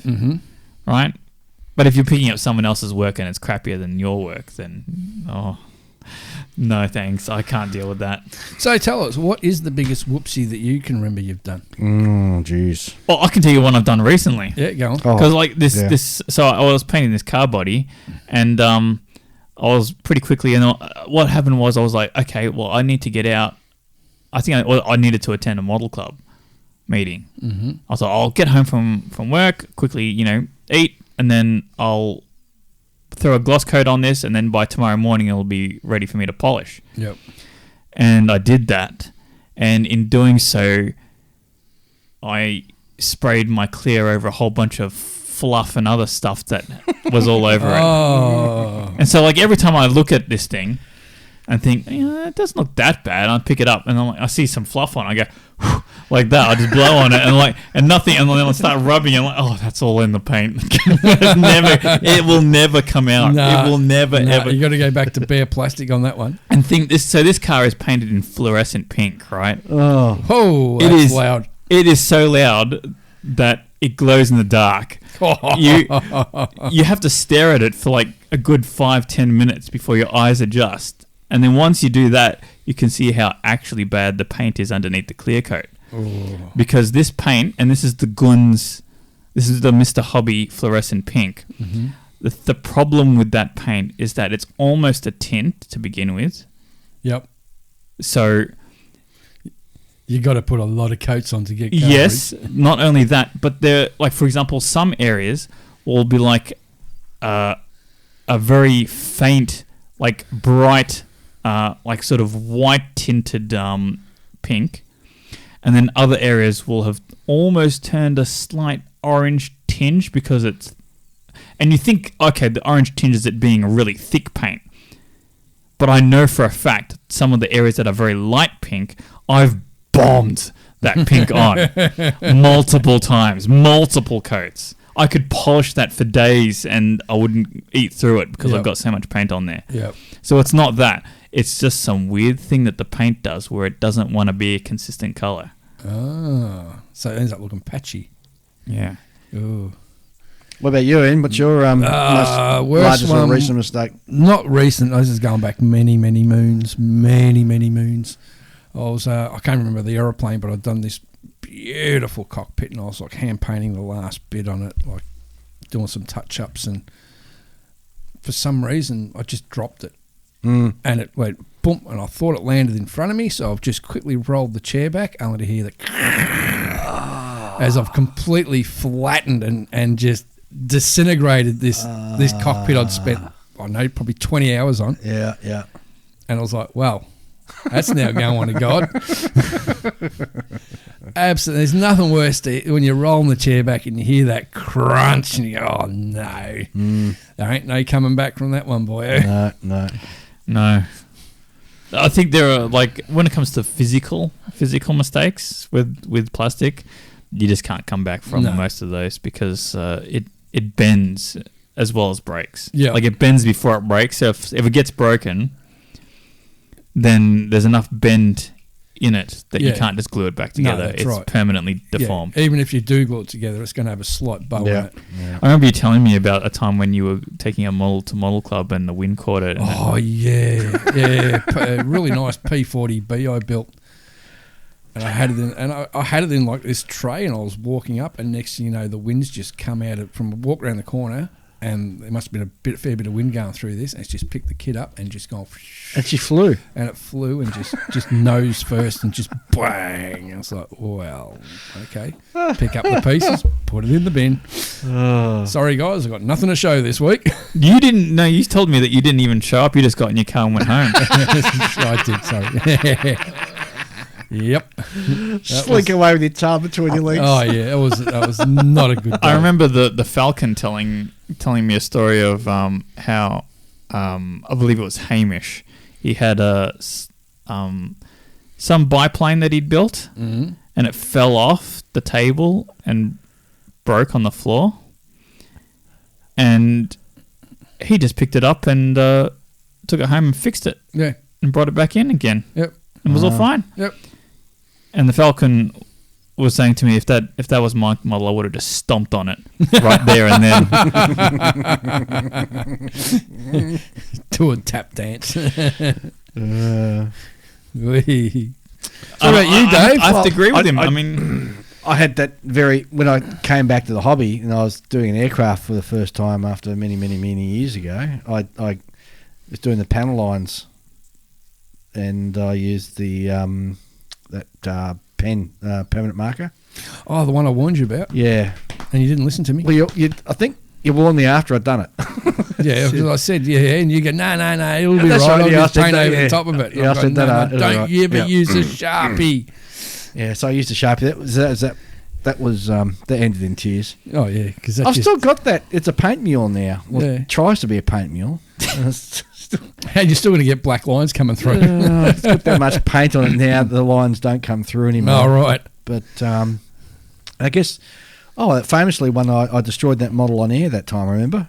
right? But if you're picking up someone else's work and it's crappier than your work, then no thanks, I can't deal with that.
So tell us, what is the biggest whoopsie that you can remember you've done?
Jeez.
Well, I can tell you one I've done recently.
Yeah, go on.
Because like this. So I was painting this car body, and I was pretty quickly. And what happened was I was like, okay, well, I need to get out. I think I needed to attend a model club meeting. I was like, I'll get home from work quickly, eat, and then I'll throw a gloss coat on this, and then by tomorrow morning it'll be ready for me to polish.
Yep.
And I did that, and in doing so, I sprayed my clear over a whole bunch of fluff and other stuff that was all over it. And so, like, every time I look at this thing and think, it doesn't look that bad, I pick it up, and I see some fluff on it, I go, whew, like that, I just blow on it, and nothing, and then I start rubbing it, I'm like, oh, that's all in the paint. It will never come out. It will never, ever.
You got to go back to bare plastic on that one.
And this car is painted in fluorescent pink, right?
Oh, that's loud.
It is so loud that it glows in the dark. You have to stare at it for like a good 5-10 minutes before your eyes adjust. And then once you do that, you can see how actually bad the paint is underneath the clear coat.
Oh.
Because this paint, and this is the Guns, this is the Mr. Hobby fluorescent pink.
Mm-hmm.
The problem with that paint is that it's almost a tint to begin with.
Yep.
So
you got to put a lot of coats on to get coverage.
Yes, not only that, but there, like, for example, some areas will be like a very faint, like bright, like sort of white tinted pink, and then other areas will have almost turned a slight orange tinge because it's, and you think, okay, the orange tinge is it being a really thick paint, but I know for a fact some of the areas that are very light pink, I've bombed that pink on multiple times, multiple coats. I could polish that for days and I wouldn't eat through it because I've got so much paint on there.
Yep.
So it's not that. It's just some weird thing that the paint does where it doesn't want to be a consistent colour.
Oh, so it ends up looking patchy.
Yeah.
Ooh.
What about you, Ian? What's your largest or recent mistake?
Not recent. This is going back many moons. I was I can't remember the aeroplane, but I'd done this beautiful cockpit, and I was like hand painting the last bit on it, like doing some touch ups, and for some reason I just dropped it, and it went boom, and I thought it landed in front of me, so I've just quickly rolled the chair back, only to hear the as I've completely flattened and just disintegrated this cockpit I'd spent, I don't know, probably 20 hours on.
Yeah.
And I was like, well, that's now going to God. Absolutely. There's nothing worse when you're rolling the chair back and you hear that crunch and you go, oh, no. There ain't no coming back from that one, boy.
No. I think there are, like, when it comes to physical mistakes with plastic, you just can't come back from most of those because it bends as well as breaks.
Yeah.
Like, it bends before it breaks. So if it gets broken, then there's enough bend in it that you can't just glue it back together.
No, that's
it's
right.
Permanently deformed.
Yeah. Even if you do glue it together, it's going to have a slight bow in it.
Yeah.
I remember you telling me about a time when you were taking a model to model club and the wind caught it.
Oh, yeah. A really nice P40B I built. And I had it in like this tray, and I was walking up, and next thing you know, the wind's just come out from a walk around the corner, and there must have been a fair bit of wind going through this, and it's just picked the kid up and just gone.
And she flew. And
it flew and just nose first and just bang. And it's like, well, okay. Pick up the pieces, put it in the bin. Sorry, guys, I've got nothing to show this week.
You didn't. No, you told me that you didn't even show up. You just got in your car and went home.
I did, sorry. Yep.
Slink away with your tail between your legs.
Oh yeah, that was not a good day.
I remember the Falcon telling me a story of how I believe it was Hamish. He had some biplane that he'd built, and it fell off the table and broke on the floor. And he just picked it up and took it home and fixed it.
Yeah.
And brought it back in again.
Yep.
And it was all fine.
Yep.
And the Falcon was saying to me, if that was my model, I would have just stomped on it right there and then.
Do a tap dance. So
What
about you, Dave?
I have to agree with him. I mean,
I had that when I came back to the hobby and I was doing an aircraft for the first time after many years ago. I was doing the panel lines, and I used the pen permanent marker.
Oh, the one I warned you about.
Yeah,
and you didn't listen to me.
Well, I think You warned me after I'd done it.
Yeah, because I said, and you go, no, it'll be
That's
right.
right,
I'll just paint over the top of it.
Yeah, I said that.
Don't you ever use a Sharpie.
Yeah, so I used a Sharpie. That ended in tears.
Oh, yeah. Because
I've still got that. It's a paint mule now. Well, it tries to be a paint mule.
And you're still going to get black lines coming through.
It's got that much paint on it now, the lines don't come through anymore.
Oh, right.
But I guess, famously when I destroyed that model on air that time, remember?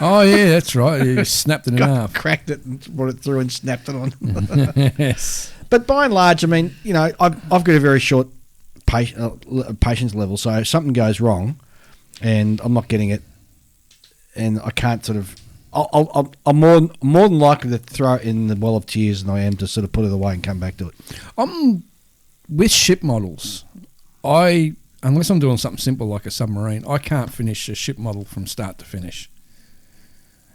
Oh, yeah, that's right. You snapped it in half.
Cracked it and brought it through and snapped it on.
Yes.
But by and large, I mean, I've got a very short patience level, so if something goes wrong and I'm not getting it and I can't sort of... I'm more than likely to throw it in the well of tears than I am to sort of put it away and come back to it.
I'm with ship models. Unless I'm doing something simple like a submarine, I can't finish a ship model from start to finish.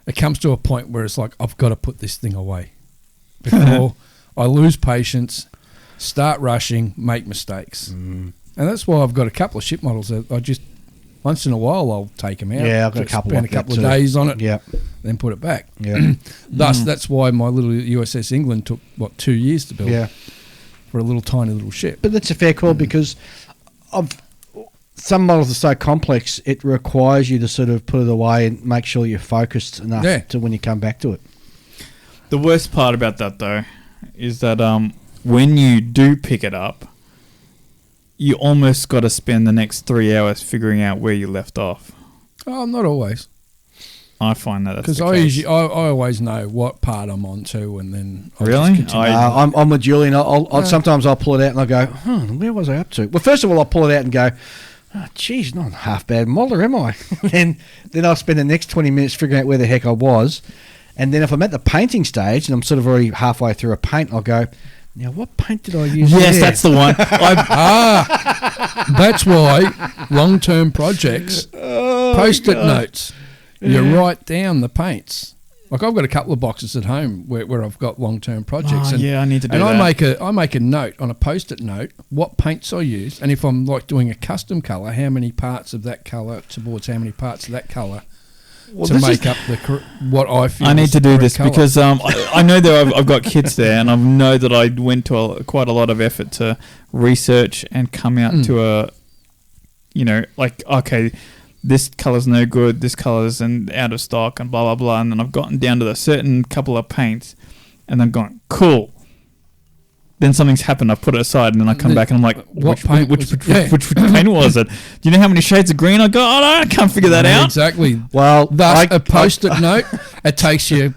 It comes to a point where it's like, I've got to put this thing away before I lose patience, start rushing, make mistakes. And that's why I've got a couple of ship models that I just, once in a while, I'll take them out.
Yeah, I've got a couple
spend
like
a couple
that
of
too.
days on it,
Yeah.
then put it back.
Yeah.
Thus, that's why my little USS England took, 2 years to build for a little tiny little ship.
But that's a fair call because some models are so complex, it requires you to sort of put it away and make sure you're focused enough to when you come back to it.
The worst part about that, though, is that when you do pick it up, you almost got to spend the next 3 hours figuring out where you left off.
Oh, not always.
I find that's
because I always know what part I'm on to, and then
really
I'm with Julian. Sometimes I'll pull it out and I go, where was I up to? Well, first of all, I'll pull it out and go, oh, geez, not a half bad modeler, am I? then I'll spend the next 20 minutes figuring out where the heck I was, and then if I'm at the painting stage and I'm sort of already halfway through a paint, I'll go, now what paint did I use?
Yes,
there?
that's the one.
That's why long-term projects, post-it notes. You write down the paints. Like I've got a couple of boxes at home where I've got long-term projects.
I need to do
that.
And
I make a note on a post-it note what paints I use, and if I'm like doing a custom colour, how many parts of that colour towards how many parts of that colour to make up what I feel.
I need to do this
colour.
because I know that I've got kids there, and I know that I went to quite a lot of effort to research and come out to a, okay, this colour's no good, this colour's out of stock, and blah, blah, blah. And then I've gotten down to a certain couple of paints, and I'm going, cool. Then something's happened, I put it aside, and then I come back and I'm like, which paint was it? Do you know how many shades of green I got? Oh, no, I can't figure that out.
Exactly.
Well,
thus, a post-it note, it takes you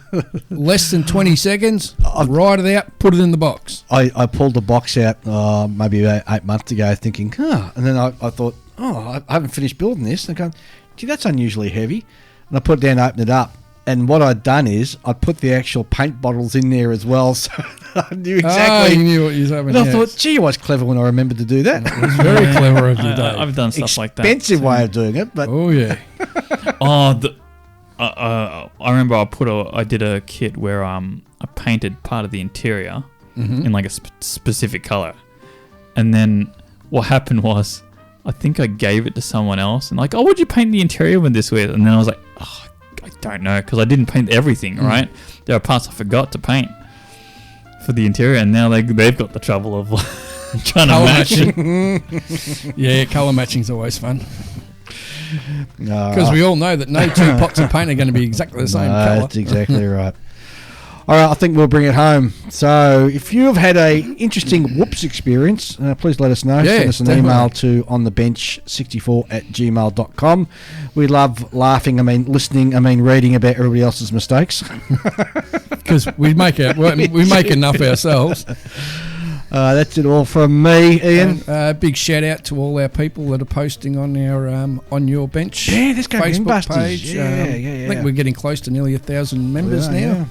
less than 20 seconds, write it out, put it in the box.
I pulled the box out maybe about 8 months ago thinking, and then I thought, I haven't finished building this. And I go, gee, that's unusually heavy. And I put it down, opened it up. And what I'd done is I put the actual paint bottles in there as well, so I knew exactly.
You knew what you were having.
And I thought, gee, I was clever when I remembered to do that.
It was very clever of you, Dave.
I've done stuff like that.
Expensive way of doing it, but
oh yeah.
I remember I did a kit where I painted part of the interior in like a specific color, and then what happened was I think I gave it to someone else and like, what'd you paint the interior with this with? And then I was like, I don't know, because I didn't paint everything, right? There are parts I forgot to paint for the interior, and now they've got the trouble of trying to match it.
Yeah, colour matching's always fun. Because we all know that no two pots of paint are going to be exactly the same colour.
That's exactly right. All right, I think we'll bring it home. So if you have had a interesting whoops experience, please let us know.
Yeah,
send us an email to onthebench64@gmail.com. We love laughing, reading about everybody else's mistakes.
Because we make enough ourselves.
That's it all from me, Ian.
And, big shout out to all our people that are posting on our on your bench Facebook page. I think we're getting close to nearly 1,000 members now.
Yeah.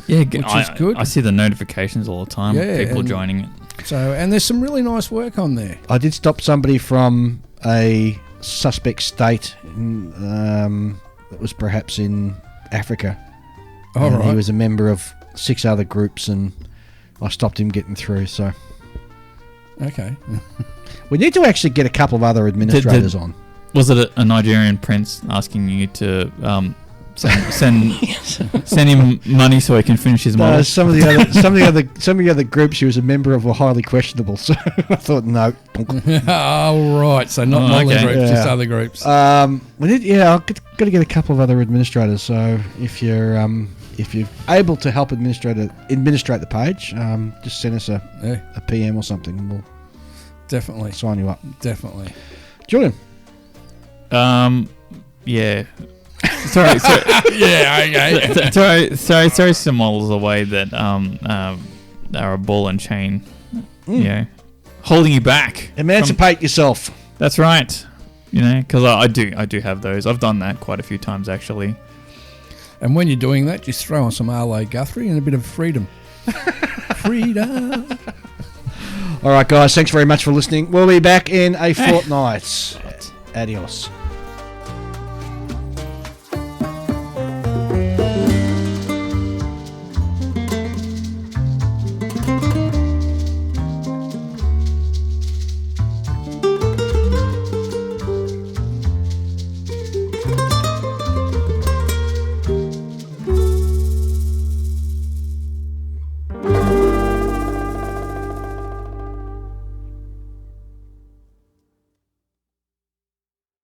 Yep. Which is good.
I see the notifications all the time. People joining it.
So, and there's some really nice work on there.
I did stop somebody from a suspect state that was perhaps in Africa.
All right.
He was a member of 6 other groups, and I stopped him getting through. So,
okay.
we need to actually get a couple of other administrators on.
Was it a Nigerian prince asking you to send him money so he can finish his model?
Some of the other groups, he was a member of, were highly questionable. So I thought, no.
Oh, right. So not model
okay.
groups, just other groups.
I've got to get a couple of other administrators. So if you're able to help administrate the page, just send us a PM or something, and we'll
definitely
sign you up.
Definitely.
Julian.
Yeah. Sorry.
Yeah.
Sorry. Some models away that are a ball and chain. Yeah. Holding you back.
Emancipate yourself.
That's right. Because I do have those. I've done that quite a few times actually.
And when you're doing that, just throw on some Arlo Guthrie and a bit of freedom. Freedom.
All right, guys. Thanks very much for listening. We'll be back in a fortnight. Adios.